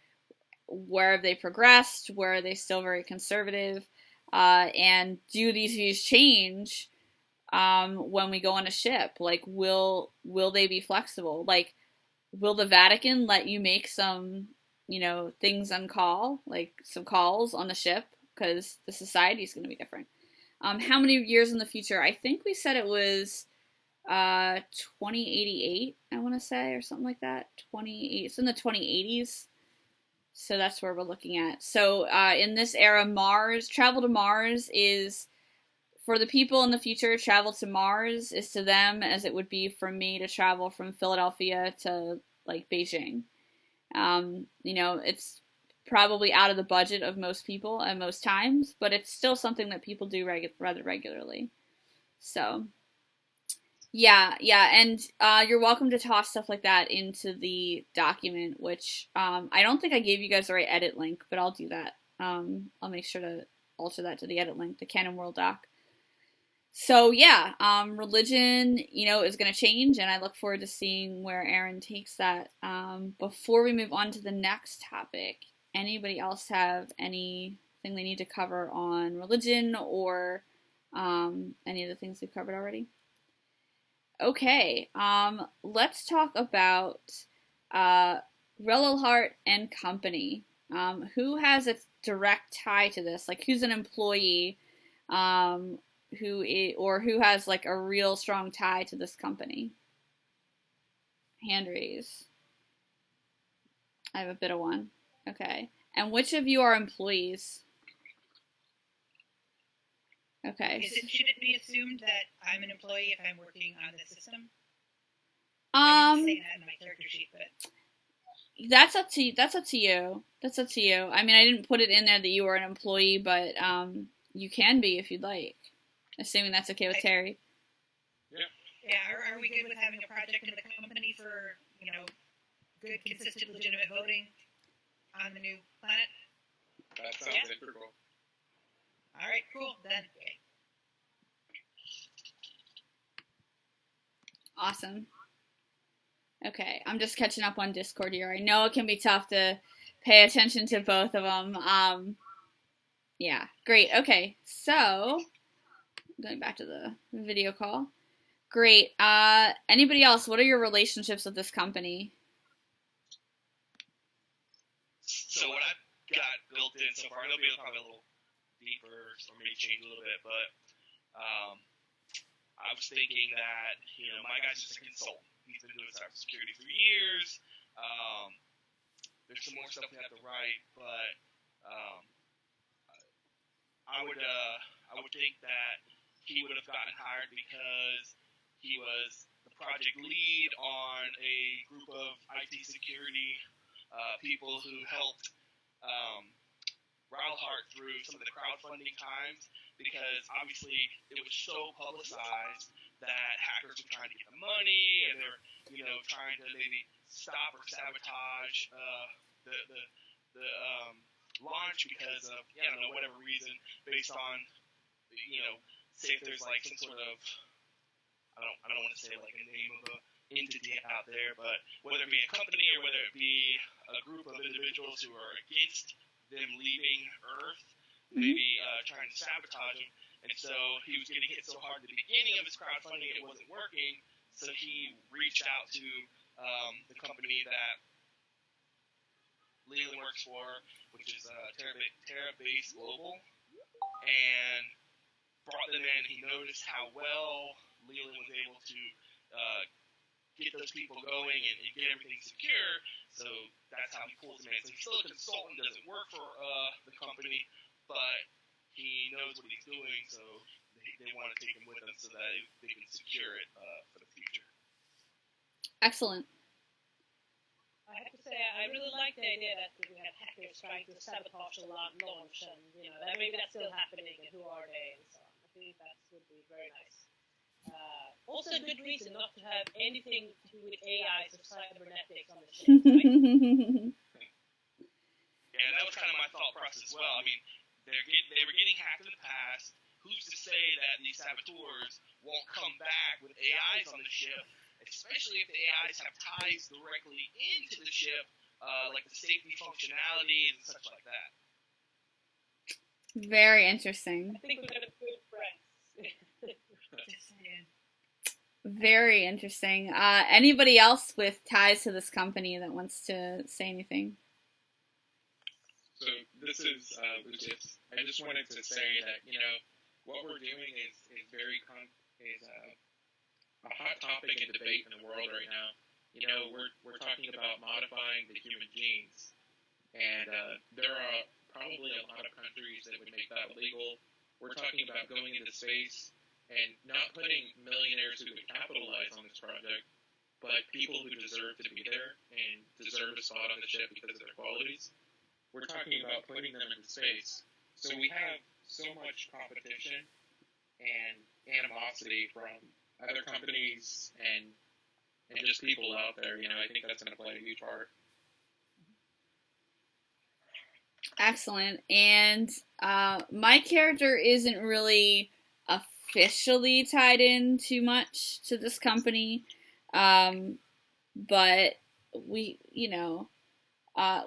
where have they progressed? Where are they still very conservative? And do these views change when we go on a ship? Like, will they be flexible? Like, will the Vatican let you make some, things on call, like some calls on the ship? Because the society is going to be different. How many years in the future? I think we said it was 2088, I want to say, or something like that. 28. It's in the 2080s. So that's where we're looking at. So in this era, travel to Mars is, for the people in the future, travel to Mars is to them as it would be for me to travel from Philadelphia to, like, Beijing. It's probably out of the budget of most people at most times, but it's still something that people do rather regularly. So, yeah, and you're welcome to toss stuff like that into the document, which I don't think I gave you guys the right edit link, but I'll do that. I'll make sure to alter that to the edit link, the Canon World doc. So yeah, religion, is going to change, and I look forward to seeing where Aaron takes that. Before we move on to the next topic, anybody else have anything they need to cover on religion or any of the things we've covered already? Okay, let's talk about Relilhart and Company. Who has a direct tie to this? Like, who's an employee? Who has, like, a real strong tie to this company? Hand raise. I have a bit of one. Okay. And which of you are employees? Okay.
Should it be assumed that I'm an employee if I'm working on the system?
I
didn't say that in my character sheet, but
that's up to you. That's up to you. I mean, I didn't put it in there that you were an employee, but you can be if you'd like. Assuming that's okay with Terry.
Yeah, are we good with having a project in the company for, good, consistent, legitimate voting on the new planet?
That sounds integral.
All right, cool. Then. Okay.
Awesome. Okay, I'm just catching up on Discord here. I know it can be tough to pay attention to both of them. Yeah, great. Okay, so going back to the video call. Great. Anybody else? What are your relationships with this company?
So what I've got built in so far, it'll be probably a little deeper, or maybe change a little bit, but I was thinking that, my guy's just a consultant. He's been doing cybersecurity for years. There's some more stuff we have to write, but I would think that he would have gotten hired because he was the project lead on a group of IT security people who helped Relilhart through some of the crowdfunding times, because obviously it was so publicized that hackers were trying to get the money, and they're trying to maybe stop or sabotage the launch because of whatever reason, based on say if there's like some sort of I don't want to say like a name of a entity out there, but whether it be a company or whether it be a group of individuals who are against them leaving Earth, maybe trying to sabotage him. And so he was getting hit so hard at the beginning of his crowdfunding, it wasn't working. So he reached out to the company that Leland works for, which is Terra-based Global, and brought them in. He noticed how well Leland was able to get those people going and get everything secure. So that's how he pulls them in. So he's still a consultant, doesn't work for the company, but he knows what he's doing, so they want to take him with them so that they can secure it for the future.
Excellent.
I have to say, I really like the idea that we have hackers trying to sabotage the launch, and that maybe that's still happening, and who are they, and so on. I think that would be very nice. Also, a good reason not to have anything to do with AIs or cybernetics on the ship. Right?
Yeah, that was kind of my thought process as well. I mean, they were getting hacked in the past. Who's to say that these saboteurs won't come back with AIs on the ship, especially if the AIs have ties directly into the ship like the safety functionalities and such like that.
Very interesting.
I think we're gonna be good friends.
Just saying.
Very interesting. Anybody else with ties to this company that wants to say anything?
So this is Lucius. I just wanted to say that what we're doing is a hot topic and debate in the world right now. We're talking about modifying the human genes, and there are probably a lot of countries that would make that illegal. We're talking about going into space and not putting millionaires who could capitalize on this project, but people who deserve to be there and deserve a spot on the ship because of their qualities. We're talking about putting them into space. So we have so much competition and animosity from other companies and just people out there. I think that's going to play a huge part.
Excellent. And my character isn't really officially tied in too much to this company, but we,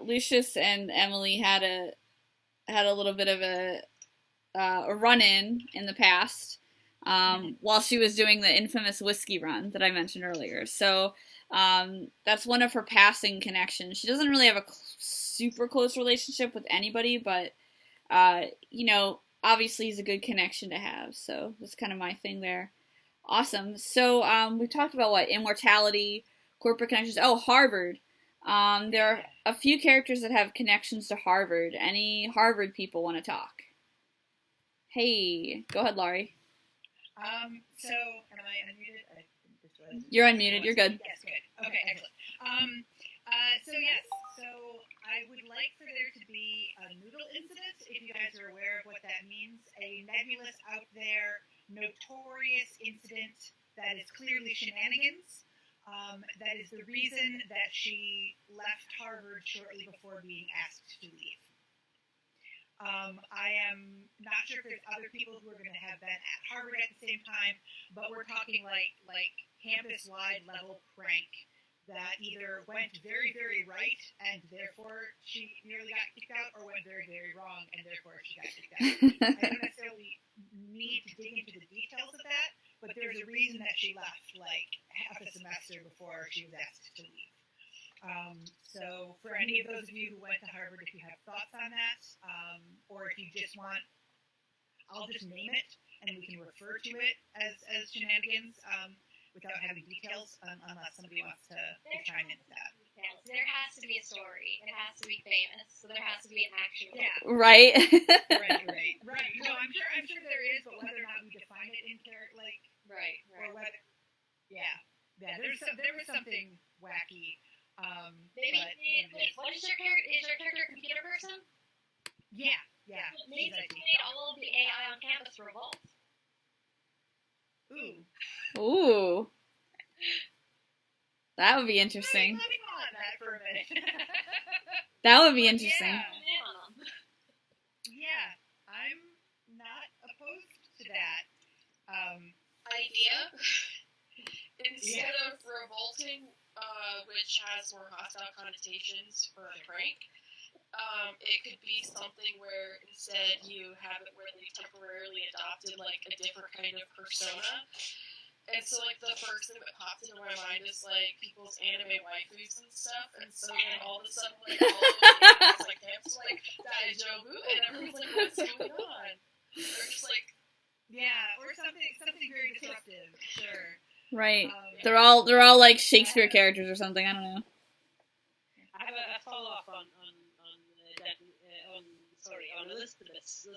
Lucius and Emily had a little bit of a run-in the past while she was doing the infamous whiskey run that I mentioned earlier. So that's one of her passing connections. She doesn't really have a super close relationship with anybody, but obviously he's a good connection to have. So that's kind of my thing there. Awesome. So we talked about immortality, corporate connections. Oh, Harvard. There are a few characters that have connections to Harvard. Any Harvard people want to talk? Hey, go ahead, Laurie.
So, am I unmuted?
You're unmuted. You're good.
Yes, good. Okay, excellent. So I would like for there to be a noodle incident, if you guys are aware of what that means. A nebulous, out there, notorious incident that is clearly shenanigans. That is the reason that she left Harvard shortly before being asked to leave. I am not sure if there's other people who are going to have been at Harvard at the same time, but we're talking like campus-wide level prank that either went very, very right and therefore she nearly got kicked out, or went very, very wrong and therefore she got kicked out. I don't necessarily need to dig into the details of that, but there's a reason that she left like half a semester before she was asked to leave. So for any of those of you who went to Harvard, if you have thoughts on that, or if you just want, I'll just name it and we can refer to it as shenanigans without having details, unless somebody wants to chime in with that.
There has to be a story. It has to be famous. So there has to be an actual.
Yeah.
Right.
Right. No, I'm sure there is, but whether or not we define it in character,
Right.
or whether, yeah, there was something wacky.
Maybe.
But
What is your character? Is your character a computer person?
Yeah.
Maybe they made all of the AI on campus revolt.
Ooh. That would be interesting.
Let me go on that for a minute.
That would be interesting.
Yeah, I'm not opposed to that.
Idea. Instead of revolting, which has more hostile connotations for a prank, it could be something where instead you have it where they temporarily adopted like a different kind of persona. And so like the first thing that pops into my mind is like people's anime waifus and stuff, and so then all of a sudden like all of the like camps like Daijobu, and everyone's like, what's going on? Or just like
or something very disruptive. Sure.
Right. They're all like Shakespeare characters or something. I don't know.
I have a follow-up on Elizabeth's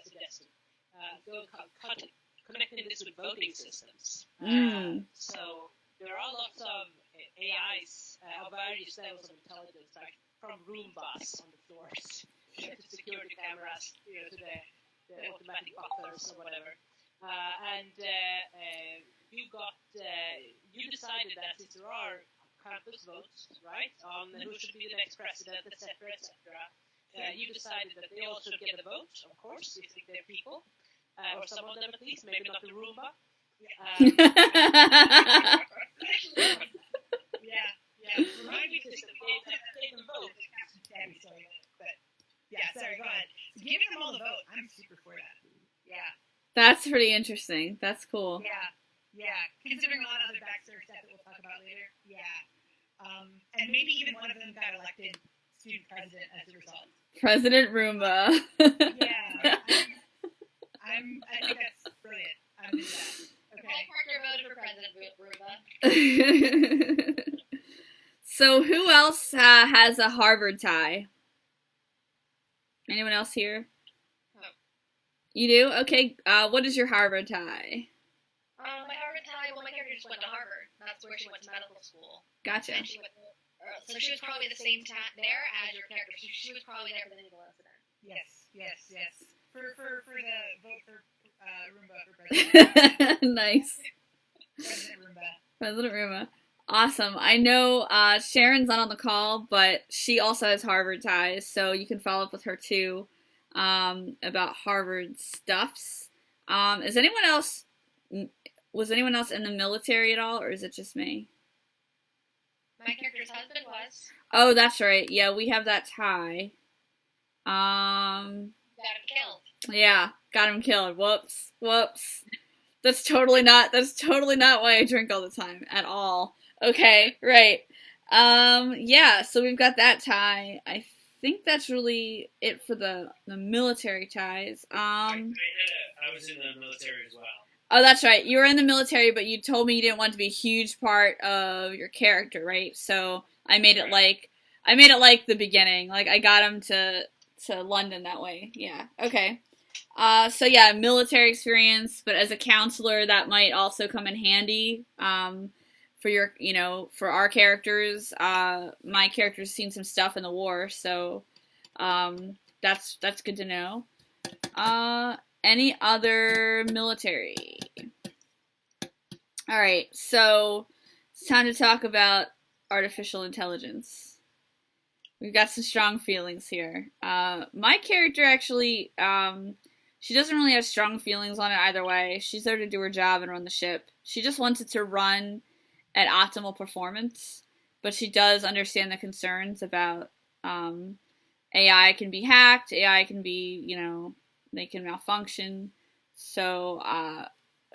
suggestion. Connecting this with voting systems. So there are lots of AIs of various levels of intelligence, like from Roombas on the floors to security cameras, to the automatic butlers or whatever. You decided that since there are campus votes, right, on who should be the next president, etc., you decided that they all should get a vote, of course, if they're people. Or some of them at least, maybe not the Roomba.
Yeah. Remind me to
That's pretty interesting. That's cool.
Yeah. Considering a lot of other backstory stuff that we'll talk about later. Yeah. And maybe even one of them got elected student president as a result.
President Roomba.
Yeah. I think that's brilliant. I'm into that. Okay.
Paul Parker voted for President Roomba.
So who else has a Harvard tie? Anyone else here?
No.
You do? Okay. What is your Harvard tie?
My Harvard tie, well, my character just went to Harvard. That's where she went to medical school.
Gotcha.
And she went to, so she was probably the same there as your character. She was probably there for the naval incident.
Yes. For the vote for Roomba for president.
Nice. President Roomba. Awesome. I know Sharon's not on the call, but she also has Harvard ties, so you can follow up with her too about Harvard stuffs. Was anyone else in the military at all, or is it just me?
My character's husband was.
Oh, that's right. Yeah, we have that tie.
Got him killed.
Yeah, got him killed. Whoops. That's totally not why I drink all the time at all. Okay, right. Yeah, so we've got that tie. I think that's really it for the military ties.
I was in the military as well.
Oh, that's right. You were in the military, but you told me you didn't want it to be a huge part of your character, right? So I made it like the beginning. Like I got him to London that way. Yeah. Okay. So yeah, military experience, but as a counselor, that might also come in handy. For our characters. My character's seen some stuff in the war, so that's good to know. Any other military? All right, so it's time to talk about artificial intelligence. We've got some strong feelings here. My character actually, she doesn't really have strong feelings on it either way. She's there to do her job and run the ship. She just wants it to run at optimal performance, but she does understand the concerns about AI can be hacked, AI can be, they can malfunction. So,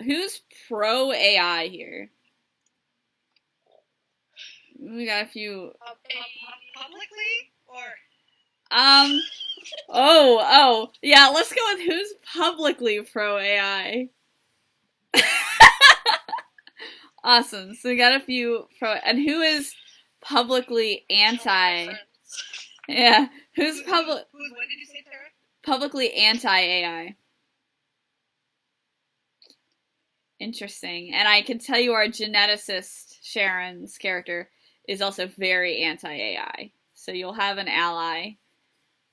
who's pro AI here? We got a few.
Publicly or?
Yeah, let's go with who's publicly pro AI. Awesome. So we got a few pro, and who is publicly anti? Yeah, who's
What did you say, Tara?
publicly anti-AI? Interesting. And I can tell you our geneticist, Sharon's character, is also very anti-AI. So you'll have an ally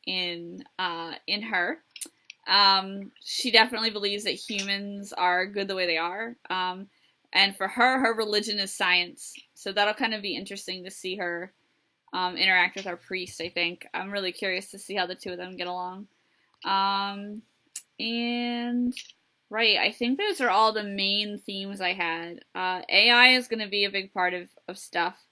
in her. She definitely believes that humans are good the way they are. And for her religion is science. So that'll kind of be interesting to see her interact with our priest, I think. I'm really curious to see how the two of them get along. And right, I think those are all the main themes I had. AI is going to be a big part of stuff.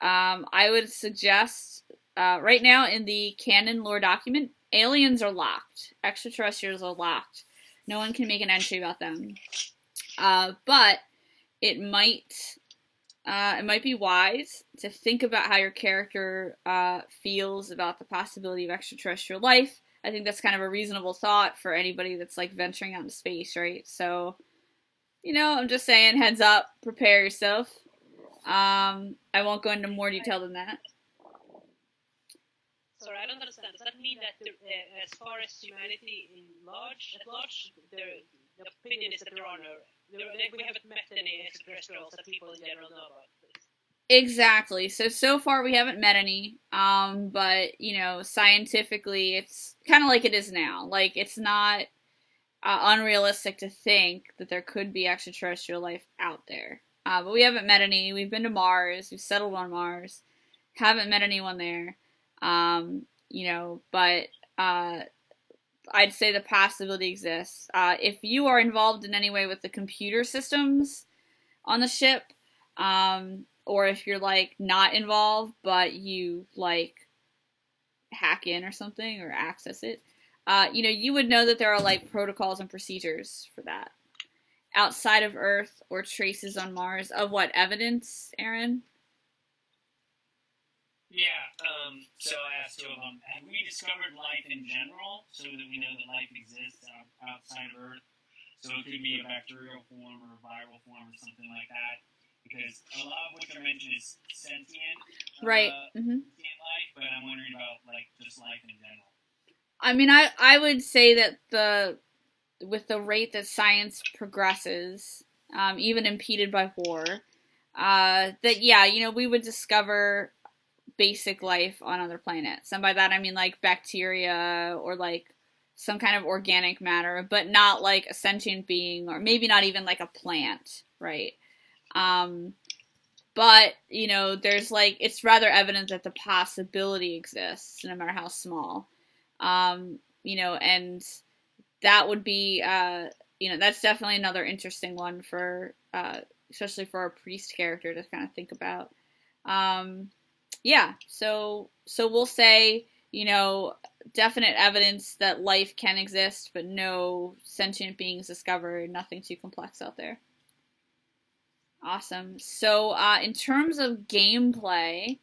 I would suggest, right now in the canon lore document, aliens are locked. Extraterrestrials are locked. No one can make an entry about them. But it might be wise to think about how your character feels about the possibility of extraterrestrial life. I think that's kind of a reasonable thought for anybody that's like venturing out into space, right? So, I'm just saying, heads up, prepare yourself. I won't go into more detail than that.
Sorry, I don't understand. Does that mean that as far as humanity at large, the opinion is that there are we haven't met any extraterrestrials that people in general know about?
Exactly. So far we haven't met any, but, scientifically it's kind of like it is now. Like, it's not unrealistic to think that there could be extraterrestrial life out there. But we haven't met any. We've been to Mars. We've settled on Mars. Haven't met anyone there. But I'd say the possibility exists. If you are involved in any way with the computer systems on the ship, or if you're like not involved but you like hack in or something or access it, you would know that there are like protocols and procedures for that. Outside of Earth or traces on Mars of what evidence, Aaron?
Yeah, so I asked two of them, have we discovered life in general so that we know that life exists outside of Earth? So it could be a bacterial form or a viral form or something like that. Because a lot of what you mentioned is sentient,
Right.
sentient life, but I'm wondering about like just life in general.
I mean, I would say that with the rate that science progresses, even impeded by war, that yeah, we would discover basic life on other planets. And by that I mean like bacteria or like some kind of organic matter, but not like a sentient being, or maybe not even like a plant, right? But there's like, it's rather evident that the possibility exists, no matter how small. And that would be, that's definitely another interesting one for, especially for a priest character to kind of think about. Yeah, so we'll say, definite evidence that life can exist, but no sentient beings discovered, nothing too complex out there. Awesome. So, in terms of gameplay,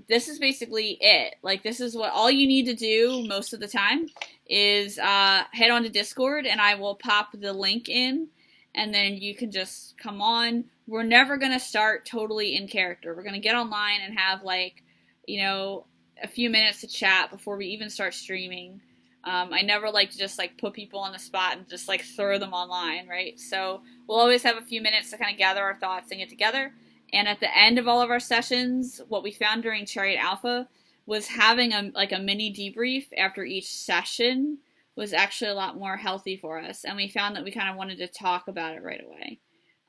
this is basically it. Like, this is what all you need to do most of the time is head on to Discord, and I will pop the link in, and then you can just come on. We're never going to start totally in character. We're going to get online and have, like, a few minutes to chat before we even start streaming. I never like to just, like, put people on the spot and just, like, throw them online, right? So we'll always have a few minutes to kind of gather our thoughts and get together. And at the end of all of our sessions, what we found during Chariot Alpha was having a mini debrief after each session was actually a lot more healthy for us. And we found that we kind of wanted to talk about it right away.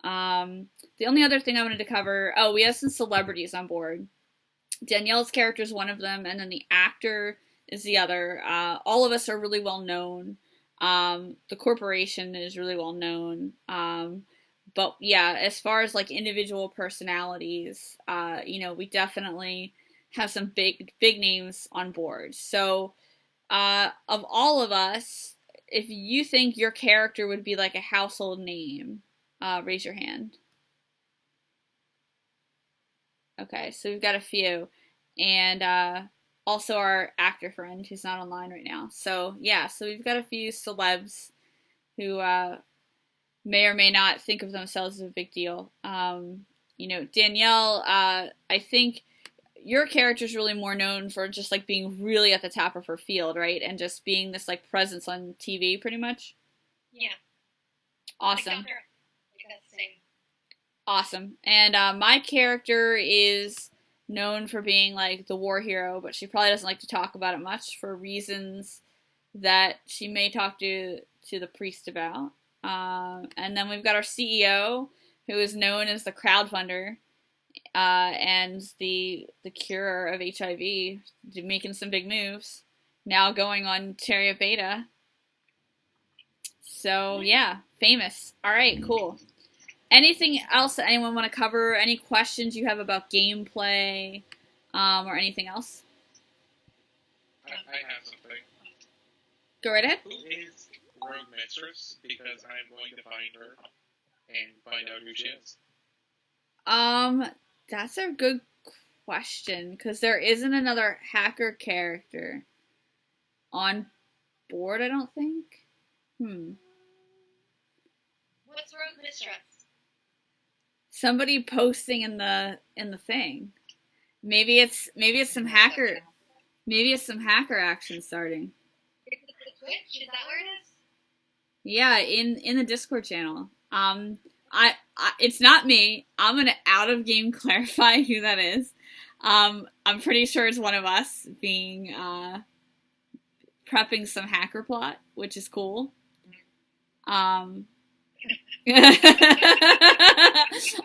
The only other thing I wanted to cover, we have some celebrities on board. Danielle's character is one of them, and then the actor is the other. All of us are really well known. The corporation is really well known. But yeah, as far as like individual personalities, we definitely have some big names on board. So, of all of us, if you think your character would be like a household name, raise your hand. Okay, so we've got a few. And also our actor friend who's not online right now. So yeah, so we've got a few celebs who may or may not think of themselves as a big deal. Danielle, I think your character's really more known for just like being really at the top of her field, right? And just being this like presence on TV pretty much.
Yeah.
Awesome. Awesome. And my character is known for being like the war hero, but she probably doesn't like to talk about it much for reasons that she may talk to the priest about. And then we've got our CEO, who is known as the crowdfunder and the curer of HIV, making some big moves. Now going on Chariot Beta. So yeah, famous. All right, cool. Anything else that anyone want to cover? Any questions you have about gameplay, or anything else?
I have something.
Go right ahead.
Who is Rogue Mistress? Because I'm going to find her and find out who she is.
That's a good question, because there isn't another hacker character on board, I don't think.
What's Rogue Mistress?
Somebody posting in the thing. Maybe it's some hacker. Maybe it's some hacker action starting.
Is it the Twitch? Is that where it is?
Yeah, in the Discord channel. I it's not me. I'm gonna out of game clarify who that is. I'm pretty sure it's one of us being prepping some hacker plot, which is cool. All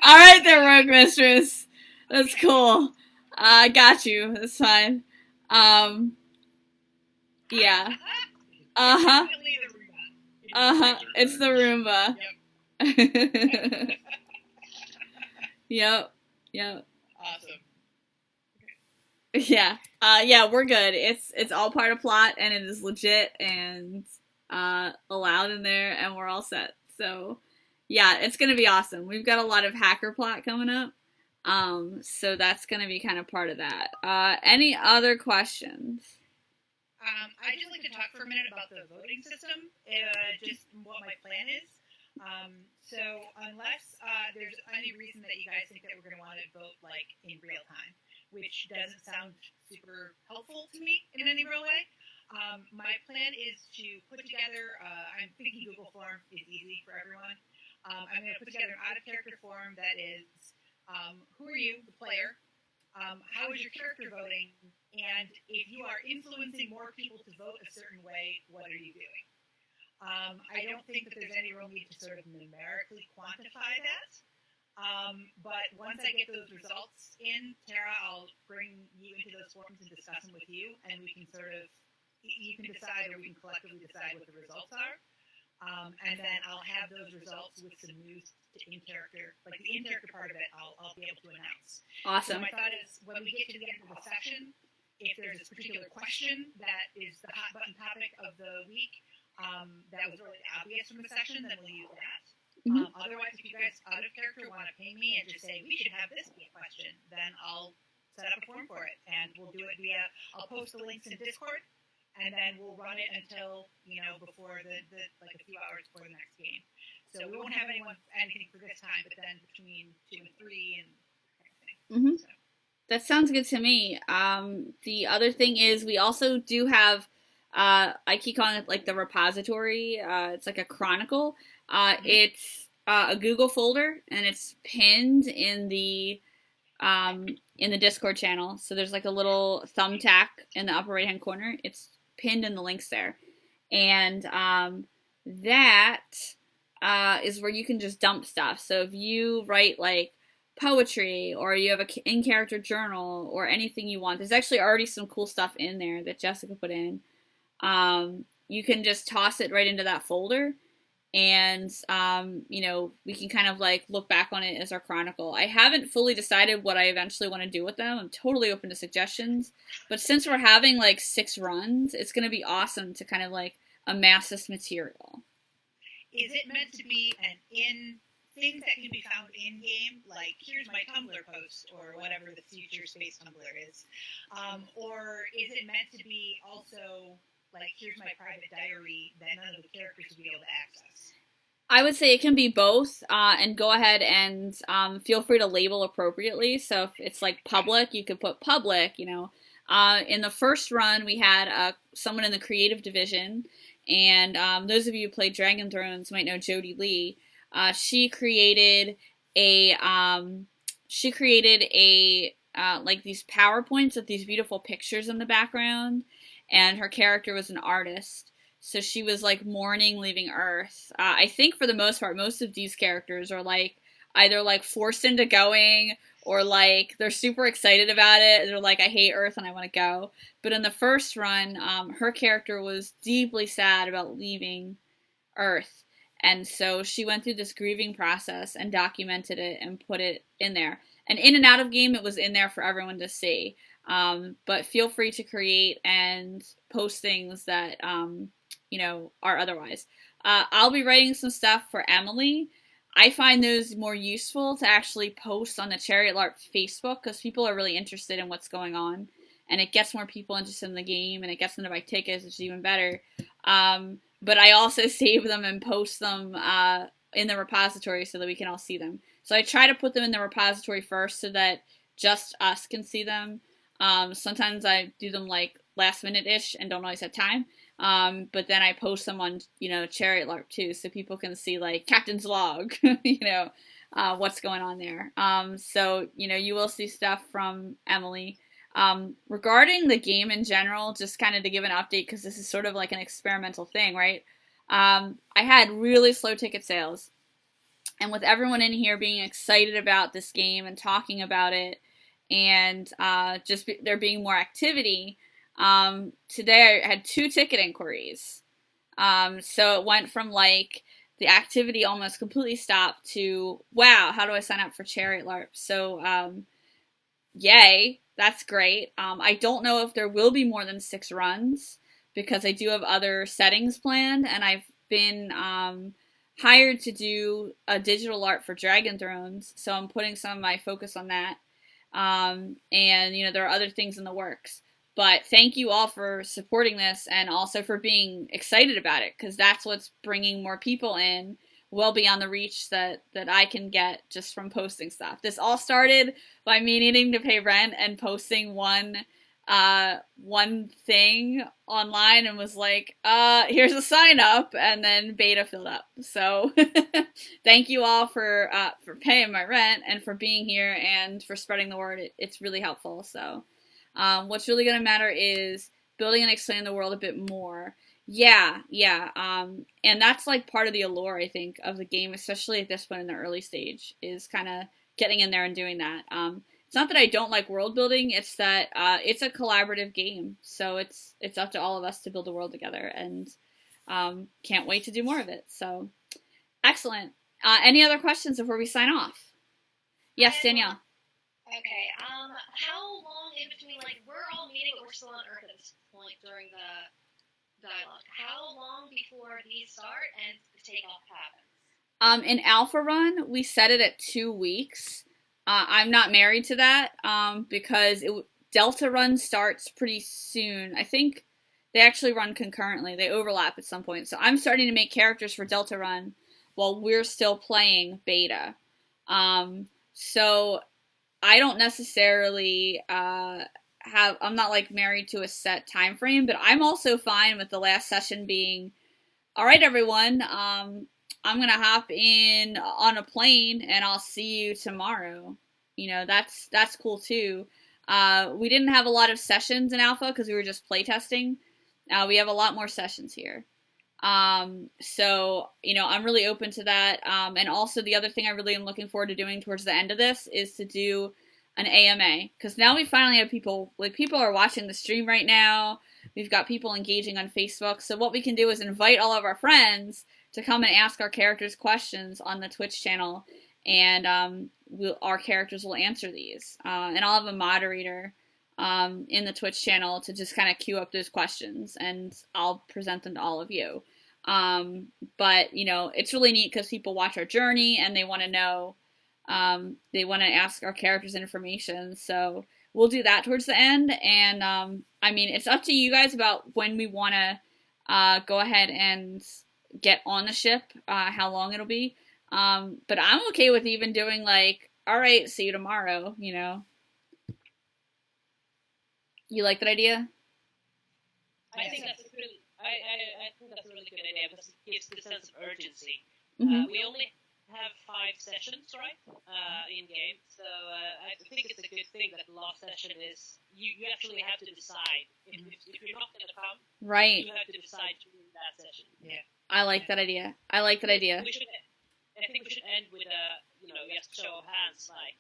right there, Rogue Mistress. That's cool. I got you. That's fine. Yeah. Uh-huh. It's the Roomba.
Yep.
Yep.
Awesome.
Yeah. Yeah, we're good. It's all part of plot and it is legit and allowed in there and we're all set. So yeah, it's gonna be awesome. We've got a lot of hacker plot coming up. So that's gonna be kind of part of that. Any other questions?
I'd just like to talk for a minute about the voting system, just what my plan is. So unless there's any reason that you guys think that we're going to want to vote like in real time, which doesn't sound super helpful to me in any real way, my plan is to put together. I'm thinking Google form is easy for everyone. I'm going to put together an out of character form that is who are you, the player? How is your character voting? And if you are influencing more people to vote a certain way, what are you doing? I don't think that there's any real need to sort of numerically quantify that. But once I get those results in, Tara, I'll bring you into those forums and discuss them with you, and we can sort of, you can decide or we can collectively decide what the results are. And then I'll have those results with some news to in-character, like the in-character part of it, I'll be able to announce.
Awesome.
So my thought is, when we get to the end of the session, if there's a particular question that is the hot button topic of the week, that was really obvious from the session, then we'll use that. Otherwise, if you guys out of character want to ping me and just say, we should have this be a question, then I'll set up a form for it. And we'll do it via, I'll post the links in Discord, and then we'll run it until, before the like a few hours before the next game. So we won't have anything for this time, but then between 2 and 3 and everything. So.
That sounds good to me. The other thing is we also do have, I keep calling it like the repository. It's like a chronicle. It's a Google folder and it's pinned in the Discord channel. So there's like a little thumbtack in the upper right hand corner. It's pinned in the links there. And that is where you can just dump stuff. So if you write like poetry or you have a in-character journal or anything you want, there's actually already some cool stuff in there that Jessica put in. You can just toss it right into that folder and we can kind of like look back on it as our chronicle. I haven't fully decided what I eventually want to do with them. I'm totally open to suggestions, but since we're having like 6 runs, it's going to be awesome to kind of like amass this material.
Is it meant to be things that can be found in game, like here's my Tumblr post or whatever the future space Tumblr is, or is it meant to be also like here's my private diary that none of the characters will be able to access?
I would say it can be both, and go ahead and feel free to label appropriately. So if it's like public, you could put public. In the first run, we had someone in the creative division, and those of you who played Dragon Thrones might know Jody Lee. She created a like these PowerPoints with these beautiful pictures in the background, and her character was an artist. So she was like mourning leaving Earth. I think for the most part, most of these characters are like either like forced into going or like they're super excited about it. They're like, I hate Earth and I want to go. But in the first run, her character was deeply sad about leaving Earth. And so she went through this grieving process and documented it and put it in there. And in and out of game, it was in there for everyone to see. But feel free to create and post things that, are otherwise. I'll be writing some stuff for Emily. I find those more useful to actually post on the Chariot LARP Facebook because people are really interested in what's going on. And it gets more people interested in the game and it gets them to buy tickets, which is even better. But I also save them and post them in the repository so that we can all see them. So I try to put them in the repository first so that just us can see them. Sometimes I do them like last minute-ish and don't always have time. But then I post them on, Chariot LARP too so people can see like Captain's Log, what's going on there. So, you will see stuff from Emily. Regarding the game in general, just kind of to give an update, because this is sort of like an experimental thing, right? I had really slow ticket sales. And with everyone in here being excited about this game and talking about it, and there being more activity, today I had 2 ticket inquiries. So it went from like the activity almost completely stopped to, wow, how do I sign up for Chariot LARP? So yay, that's great. I don't know if there will be more than 6 runs because I do have other settings planned, and I've been hired to do a digital LARP for Dragon Thrones, so I'm putting some of my focus on that. And there are other things in the works. But thank you all for supporting this and also for being excited about it, because that's what's bringing more people in, well beyond the reach that I can get just from posting stuff. This all started by me needing to pay rent and posting one thing online and was like, here's a sign up, and then beta filled up. So thank you all for paying my rent and for being here and for spreading the word. It's really helpful. So what's really going to matter is building and expanding the world a bit more. Yeah. And that's like part of the allure, I think, of the game, especially at this point in the early stage, is kind of getting in there and doing that. It's not that I don't like world building, it's that it's a collaborative game. So it's up to all of us to build the world together, and can't wait to do more of it. So excellent. Any other questions before we sign off? Yes, Danielle.
Okay, how long in between, like, we're all meeting, but we're still on Earth at this point during the dialogue. How long before these start and the takeoff happens?
In Alpha Run, we set it at 2 weeks. I'm not married to that because Delta Run starts pretty soon. I think they actually run concurrently. They overlap at some point. So I'm starting to make characters for Delta Run while we're still playing Beta. So I don't necessarily I'm not like married to a set time frame, but I'm also fine with the last session being, all right, everyone, I'm going to hop in on a plane and I'll see you tomorrow. That's cool too. We didn't have a lot of sessions in Alpha because we were just playtesting. We have a lot more sessions here. So, I'm really open to that. And also the other thing I really am looking forward to doing towards the end of this is to do an AMA, because now we finally have people are watching the stream right now. We've got people engaging on Facebook. So what we can do is invite all of our friends to come and ask our characters questions on the Twitch channel, and our characters will answer these. And I'll have a moderator in the Twitch channel to just kind of queue up those questions, and I'll present them to all of you. But it's really neat because people watch our journey and they want to know, they want to ask our characters information. So we'll do that towards the end. And it's up to you guys about when we want to go ahead and get on the ship, how long it'll be. But I'm okay with even doing like, all right, see you tomorrow. You like that idea?
I think that's a really, I think that's a really good idea because it gives the sense of urgency.
Mm-hmm.
We only have 5 sessions, right, in game. So I think it's a good thing that the last session is you actually have to decide if you're not going to come.
Right.
You have to decide during that session.
Yeah.
I like that idea. I
think we should end with just show of hands, like,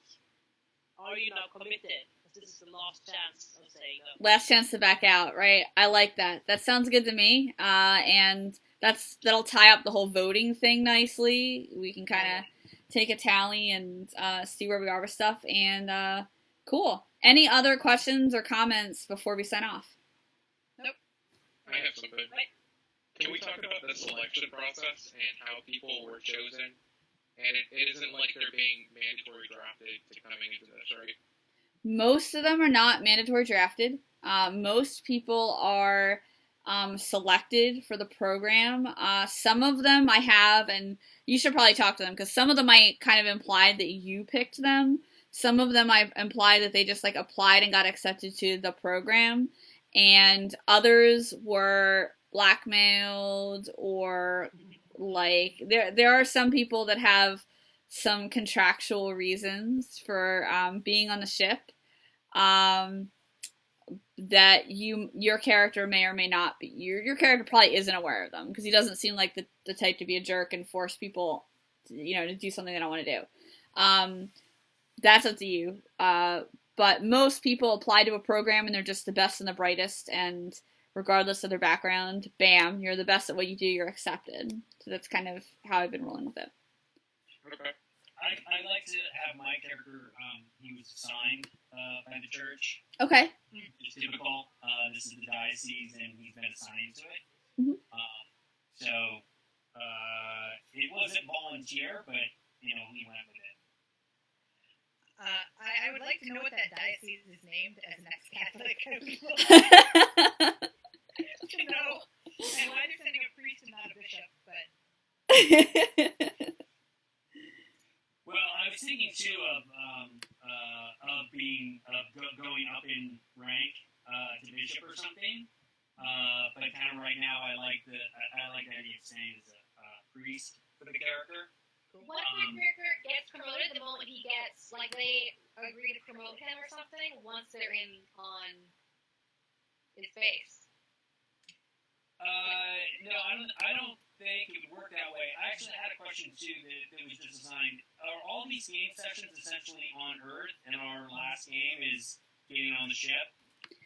are you now committed? Because this is the last chance of saying no.
Last chance to back out, right? I like that. That sounds good to me. And that'll tie up the whole voting thing nicely. We can kind of take a tally and see where we are with stuff. And cool. Any other questions or comments before we sign off?
Nope.
I have something. Can we talk about the selection process and how people were chosen? And it isn't like they're being mandatory drafted to coming into this, right?
Most of them are not mandatory drafted. Most people are selected for the program. Some of them I have, and you should probably talk to them, because some of them I kind of implied that you picked them. Some of them I implied that they just like applied and got accepted to the program. And others were blackmailed, or like there are some people that have some contractual reasons for being on the ship that your character may or may not be. Your character probably isn't aware of them because he doesn't seem like the type to be a jerk and force people to do something they don't want to do. That's up to you. But most people apply to a program and they're just the best and the brightest, and regardless of their background, bam, you're the best at what you do, you're accepted. So that's kind of how I've been rolling with it.
Okay.
I like to have my character, he was assigned by the church.
Okay.
It's typical. This is the diocese, and he's been assigned to it.
Mm-hmm.
So it wasn't volunteer, but, he went with it.
I would like to know what that diocese is named as an ex-Catholic. To know, and why they're sending a priest and not a bishop, but...
Well, I was thinking too of going up in rank to bishop or something. But kind of right now, I like the idea of saying as a priest for the character.
What if my character gets promoted the moment he gets, like, they agree to promote him or something once they're in on his base?
No, I don't think it would work that way. I actually had a question too that was just assigned. Are all these game sessions essentially on Earth, and our last game is getting on the ship?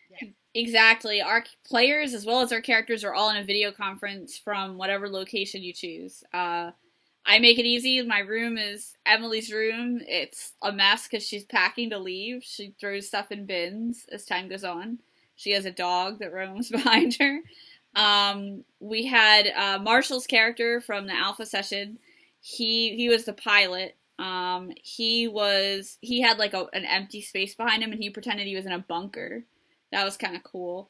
Yeah.
Exactly. Our players as well as our characters are all in a video conference from whatever location you choose. I make it easy. My room is Emily's room. It's a mess because she's packing to leave. She throws stuff in bins as time goes on. She has a dog that roams behind her. We had Marshall's character from the alpha session. He was the pilot. He had like an empty space behind him, and he pretended he was in a bunker. That was kind of cool.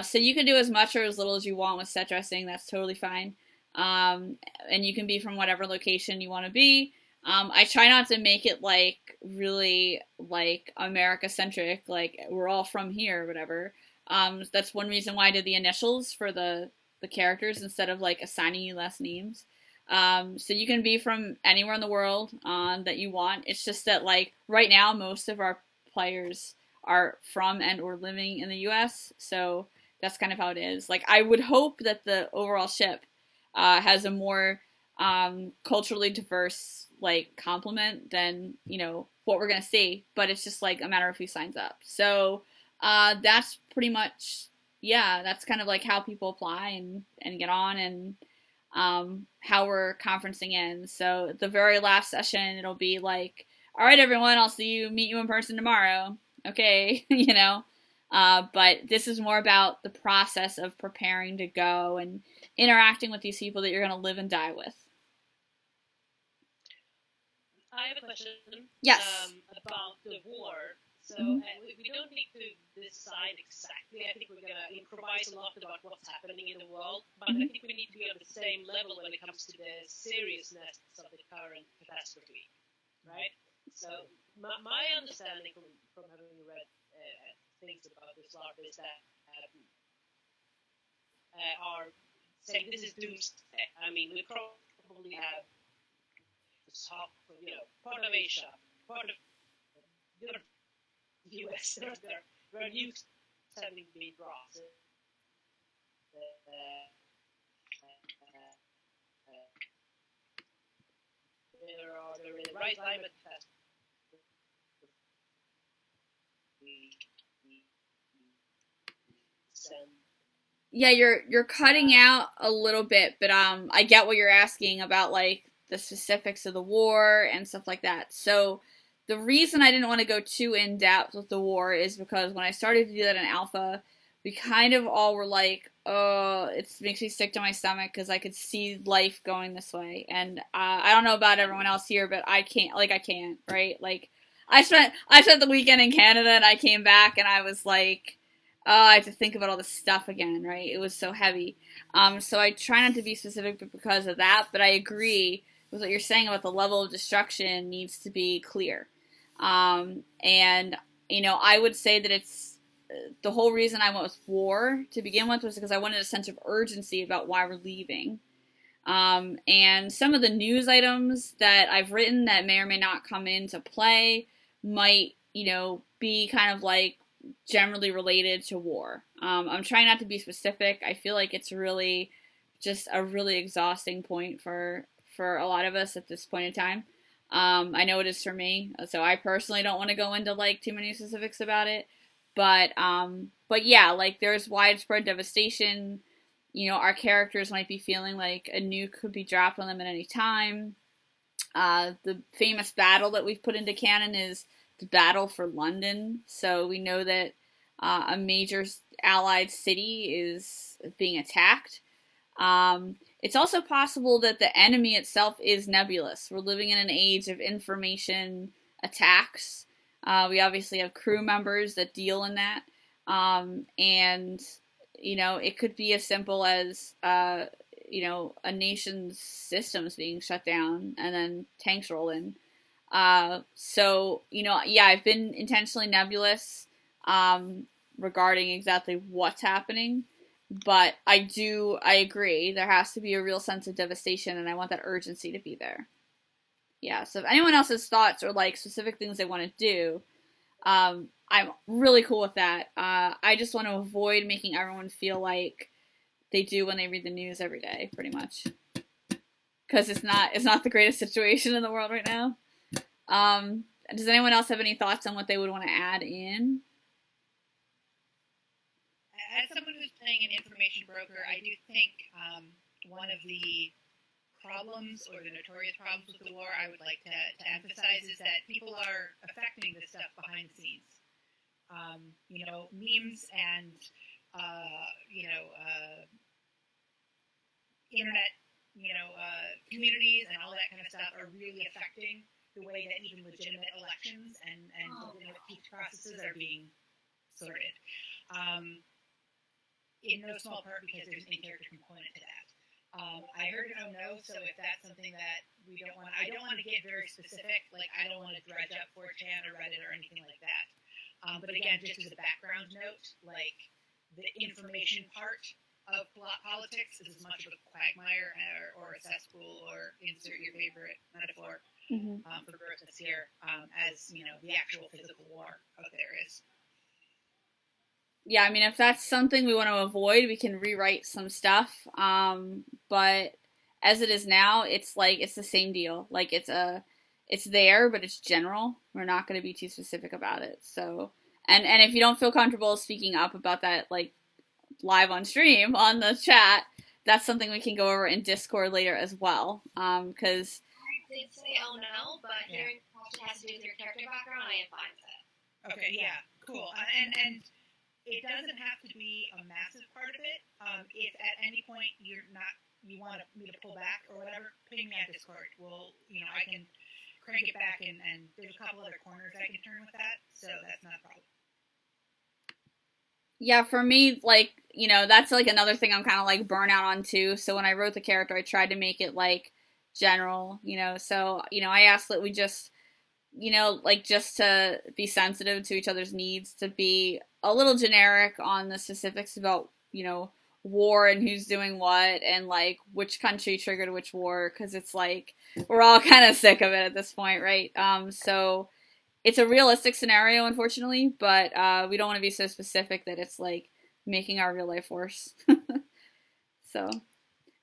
So you can do as much or as little as you want with set dressing. That's totally fine. And you can be from whatever location you want to be. I try not to make it like really like America centric, like we're all from here or whatever. That's one reason why I did the initials for the characters instead of like assigning you last names. So you can be from anywhere in the world that you want. It's just that like right now most of our players are from and or living in the US, so that's kind of how it is. Like I would hope that the overall ship has a more culturally diverse like complement than what we're gonna see, but it's just like a matter of who signs up. So that's pretty much that's kind of like how people apply and get on, and how we're conferencing in. So the very last session it'll be like, all right everyone, I'll meet you in person tomorrow. Okay. But this is more about the process of preparing to go and interacting with these people that you're going to live and die with.
I have a question.
Yes.
About the war. So we don't need to decide exactly. I think we're going to improvise a lot about what's happening in the world, but I think we need to be on the same level when it comes to the seriousness of the current catastrophe, right? So my understanding from having read things about this LARP is that are saying this is doomsday. I mean, we probably have part of Asia, part of the US, there are nukes having been dropped. There is right climate catastrophe.
Yeah, you're cutting out a little bit, but I get what you're asking about like the specifics of the war and stuff like that. So the reason I didn't want to go too in depth with the war is because when I started to do that in alpha, we kind of all were like, oh, it makes me sick to my stomach because I could see life going this way. And I don't know about everyone else here, but I can't, right? Like I spent the weekend in Canada and I came back and I was like, oh, I have to think about all this stuff again, right? It was so heavy. So I try not to be specific because of that, but I agree with what you're saying about the level of destruction needs to be clear. And, I would say that it's the whole reason I went with war to begin with was because I wanted a sense of urgency about why we're leaving. And some of the news items that I've written that may or may not come into play might, be kind of like generally related to war. I'm trying not to be specific. I feel like it's really just a really exhausting point for a lot of us at this point in time. I know it is for me, so I personally don't want to go into like too many specifics about it. But yeah, like there's widespread devastation. Our characters might be feeling like a nuke could be dropped on them at any time. The famous battle that we've put into canon is the Battle for London. So we know that a major allied city is being attacked. It's also possible that the enemy itself is nebulous. We're living in an age of information attacks. We obviously have crew members that deal in that. And, it could be as simple as, a nation's systems being shut down and then tanks roll in. I've been intentionally nebulous regarding exactly what's happening. But I agree, there has to be a real sense of devastation, and I want that urgency to be there. Yeah, so if anyone else has thoughts or, specific things they want to do, I'm really cool with that. I just want to avoid making everyone feel like they do when they read the news every day, pretty much. Because it's not the greatest situation in the world right now. Does anyone else have any thoughts on what they would want to add in?
As someone who's playing an information broker, I do think one of the problems, or the notorious problems with the war, I would like to emphasize, is that people are affecting this stuff behind the scenes. Memes and internet, communities and all that kind of stuff are really affecting the way that even legitimate elections and legitimate peace processes are being sorted. In no small part because there's an in-character component to that. I heard an oh no, so if that's something that we don't want, I don't want to get very specific, I don't want to dredge up 4chan or Reddit or anything like that. But again, just as a background note, the information part of politics is as much of a quagmire or a cesspool, or insert your favorite metaphor for grossness here, as, the actual physical war out there is.
Yeah, I mean, if that's something we want to avoid, we can rewrite some stuff. But as it is now, it's it's the same deal. It's there, but it's general. We're not going to be too specific about it. So, and if you don't feel comfortable speaking up about that, live on stream on the chat, that's something we can go over in Discord later as well. Because
I did say oh no, but hearing what has to do with your character background, I am fine with it.
Okay, yeah, cool. And it doesn't have to be a massive part of it. If at any point you want me to pull back or whatever, ping me on Discord. I can crank it back, and there's a couple other corners I can turn with that, so that's not a problem.
Yeah, for me, that's another thing I'm kind of burnout on too. So when I wrote the character, I tried to make it general, so, I asked that we just, just to be sensitive to each other's needs, to be a little generic on the specifics about, war and who's doing what and which country triggered which war, because it's we're all kind of sick of it at this point, right? So it's a realistic scenario, unfortunately, but we don't want to be so specific that it's making our real life worse. So,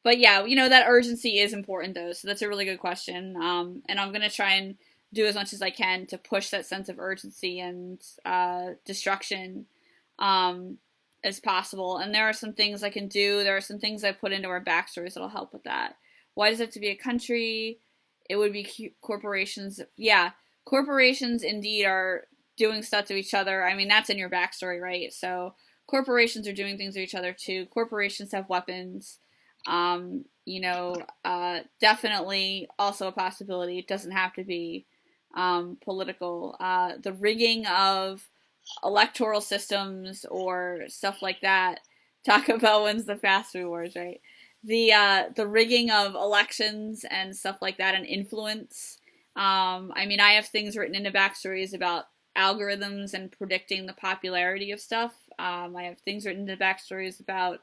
but yeah, that urgency is important though, so that's a really good question. And I'm gonna try and do as much as I can to push that sense of urgency and destruction as possible. And there are some things I can do. There are some things I put into our backstories that'll help with that. Why does it have to be a country? It would be corporations. Yeah, corporations indeed are doing stuff to each other. I mean, that's in your backstory, right? So corporations are doing things to each other too. Corporations have weapons. Definitely also a possibility. It doesn't have to be political. The rigging of electoral systems or stuff like that. Talk about when's the fast food wars, right? The rigging of elections and stuff like that, and influence. I have things written into backstories about algorithms and predicting the popularity of stuff. I have things written into backstories about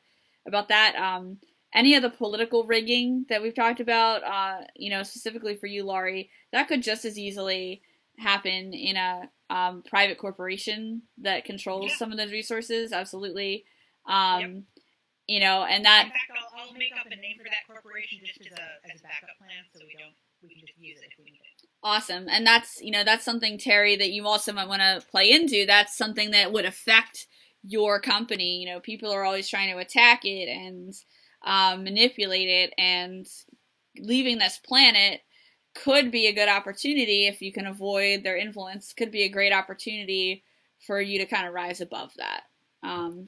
that. Any of the political rigging that we've talked about, specifically for you, Laurie, that could just as easily happen in a private corporation that controls some of those resources. Absolutely. And that.
In fact, I'll make up a name for that corporation just as a backup plan, so we can just use it if we need it.
Awesome. And that's something, Terry, that you also might want to play into. That's something that would affect your company. People are always trying to attack it and manipulate it, and leaving this planet could be a good opportunity if you can avoid their influence. Could be a great opportunity for you to kind of rise above that.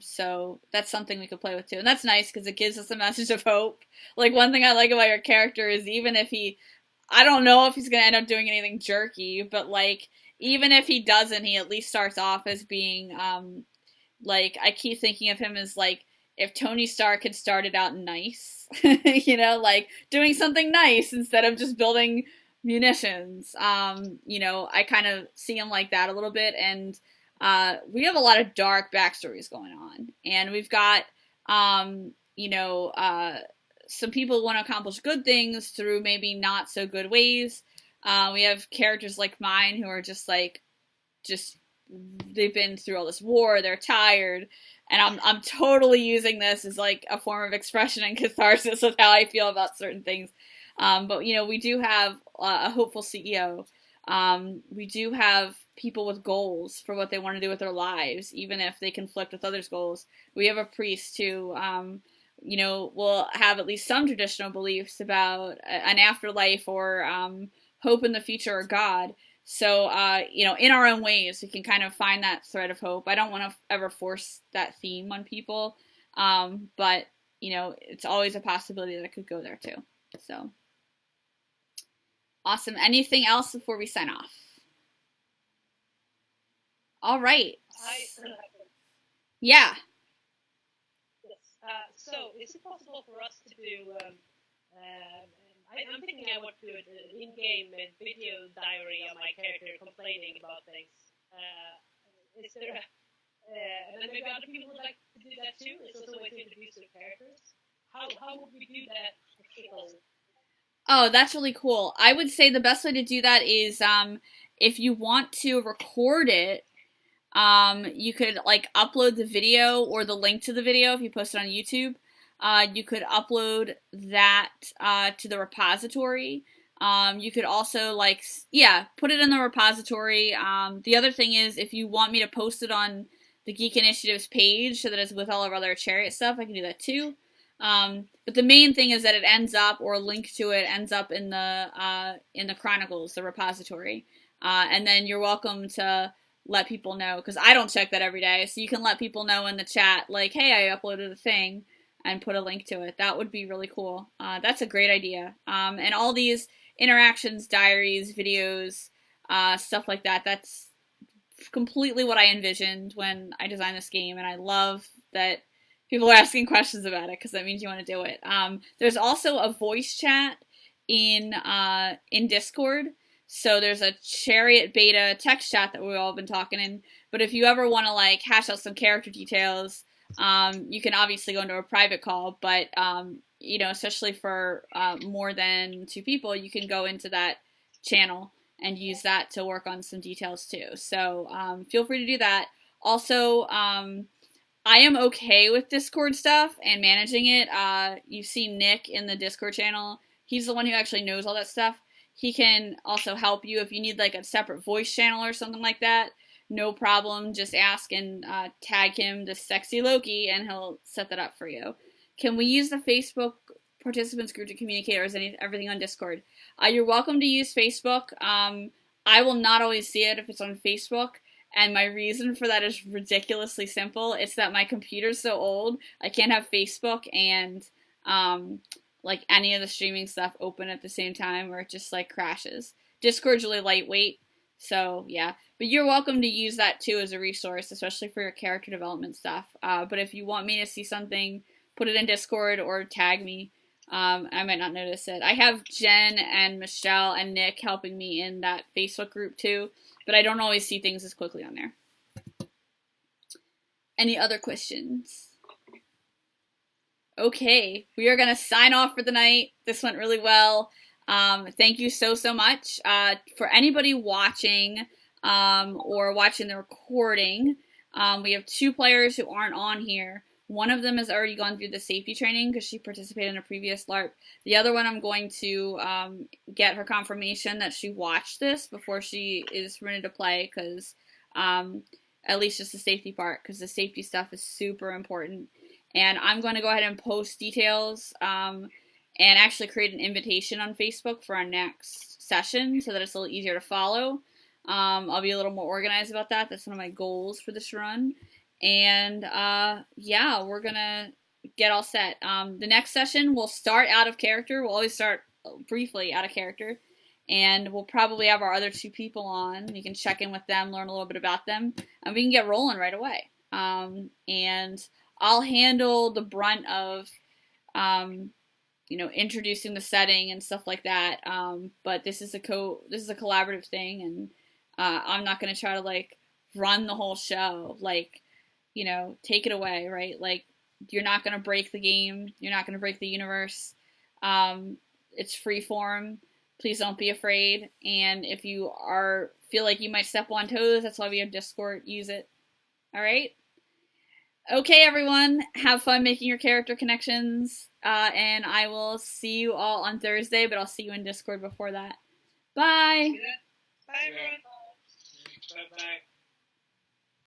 So that's something we could play with too, and that's nice because it gives us a message of hope. Like, one thing I like about your character is, even if I don't know if he's gonna end up doing anything jerky, but like, even if he doesn't, he at least starts off as being, like, I keep thinking of him as like, if Tony Stark had started out nice, you know, like doing something nice instead of just building munitions. You know, I kind of see him like that a little bit, and we have a lot of dark backstories going on, and we've got, you know, some people want to accomplish good things through maybe not so good ways. We have characters like mine who are just they've been through all this war, they're tired, and I'm totally using this as like a form of expression and catharsis of how I feel about certain things. But you know, we do have a hopeful CEO. We do have people with goals for what they want to do with their lives, even if they conflict with others' goals. We have a priest who, you know, will have at least some traditional beliefs about an afterlife or hope in the future or God. So, you know, in our own ways, we can kind of find that thread of hope. I don't want to ever force that theme on people, but, you know, it's always a possibility that it could go there too. So, awesome. Anything else before we sign off? All right. Yeah.
Yes. So, is it possible for us to do? I'm thinking I want to do an in-game video diary of my character complaining about things. Is there? And then maybe other people would like to do that too. It's also a way to introduce their characters. How would we do that?
Oh, that's really cool. I would say the best way to do that is, if you want to record it, you could like upload the video or the link to the video if you post it on YouTube. You could upload that to the repository. You could also put it in the repository. The other thing is, if you want me to post it on the Geek Initiative's page so that it's with all of our other Chariot stuff, I can do that too. But the main thing is that it ends up, or a link to it ends up in the Chronicles, the repository. And then you're welcome to let people know, because I don't check that every day. So you can let people know in the chat, like, hey, I uploaded a thing, and put a link to it. That would be really cool. That's a great idea. And all these interactions, diaries, videos, stuff like that, that's completely what I envisioned when I designed this game, and I love that people are asking questions about it, because that means you want to do it. There's also a voice chat in Discord. So there's a Chariot beta text chat that we've all been talking in. But if you ever want to like hash out some character details, you can obviously go into a private call, but you know, especially for more than 2 people, you can go into that channel and use that to work on some details too. So feel free to do that. Also, I am okay with Discord stuff and managing it. You've seen Nick in the Discord channel. He's the one who actually knows all that stuff. He can also help you if you need like a separate voice channel or something like that. No problem. Just ask and tag him, the Sexy Loki, and he'll set that up for you. Can we use the Facebook participants group to communicate, or is everything on Discord? You're welcome to use Facebook. I will not always see it if it's on Facebook, and my reason for that is ridiculously simple. It's that my computer's so old, I can't have Facebook and like any of the streaming stuff open at the same time, or it just like crashes. Discord's really lightweight, so yeah. But you're welcome to use that too as a resource, especially for your character development stuff. But if you want me to see something, put it in Discord or tag me. I might not notice it. I have Jen and Michelle and Nick helping me in that Facebook group too, but I don't always see things as quickly on there. Any other questions? Okay, we are going to sign off for the night. This went really well. Thank you so much. For anybody watching or watching the recording, we have 2 players who aren't on here. One of them has already gone through the safety training because she participated in a previous LARP. The other one, I'm going to get her confirmation that she watched this before she is ready to play, because at least just the safety part, because the safety stuff is super important. And I'm going to go ahead and post details and actually create an invitation on Facebook for our next session so that it's a little easier to follow. I'll be a little more organized about that. That's one of my goals for this run. And yeah, we're going to get all set. The next session, we'll start out of character. We'll always start briefly out of character. And we'll probably have our other 2 people on. You can check in with them, learn a little bit about them, and we can get rolling right away. And I'll handle the brunt of, introducing the setting and stuff like that. But this is a collaborative thing, and I'm not going to try to like run the whole show. Like, take it away, right? Like, you're not going to break the game. You're not going to break the universe. It's free form. Please don't be afraid. And if you feel like you might step on toes, that's why we have Discord. Use it. All right. Okay, everyone. Have fun making your character connections. And I will see you all on Thursday, but I'll see you in Discord before that. Bye.
Bye, everyone.
Bye-bye.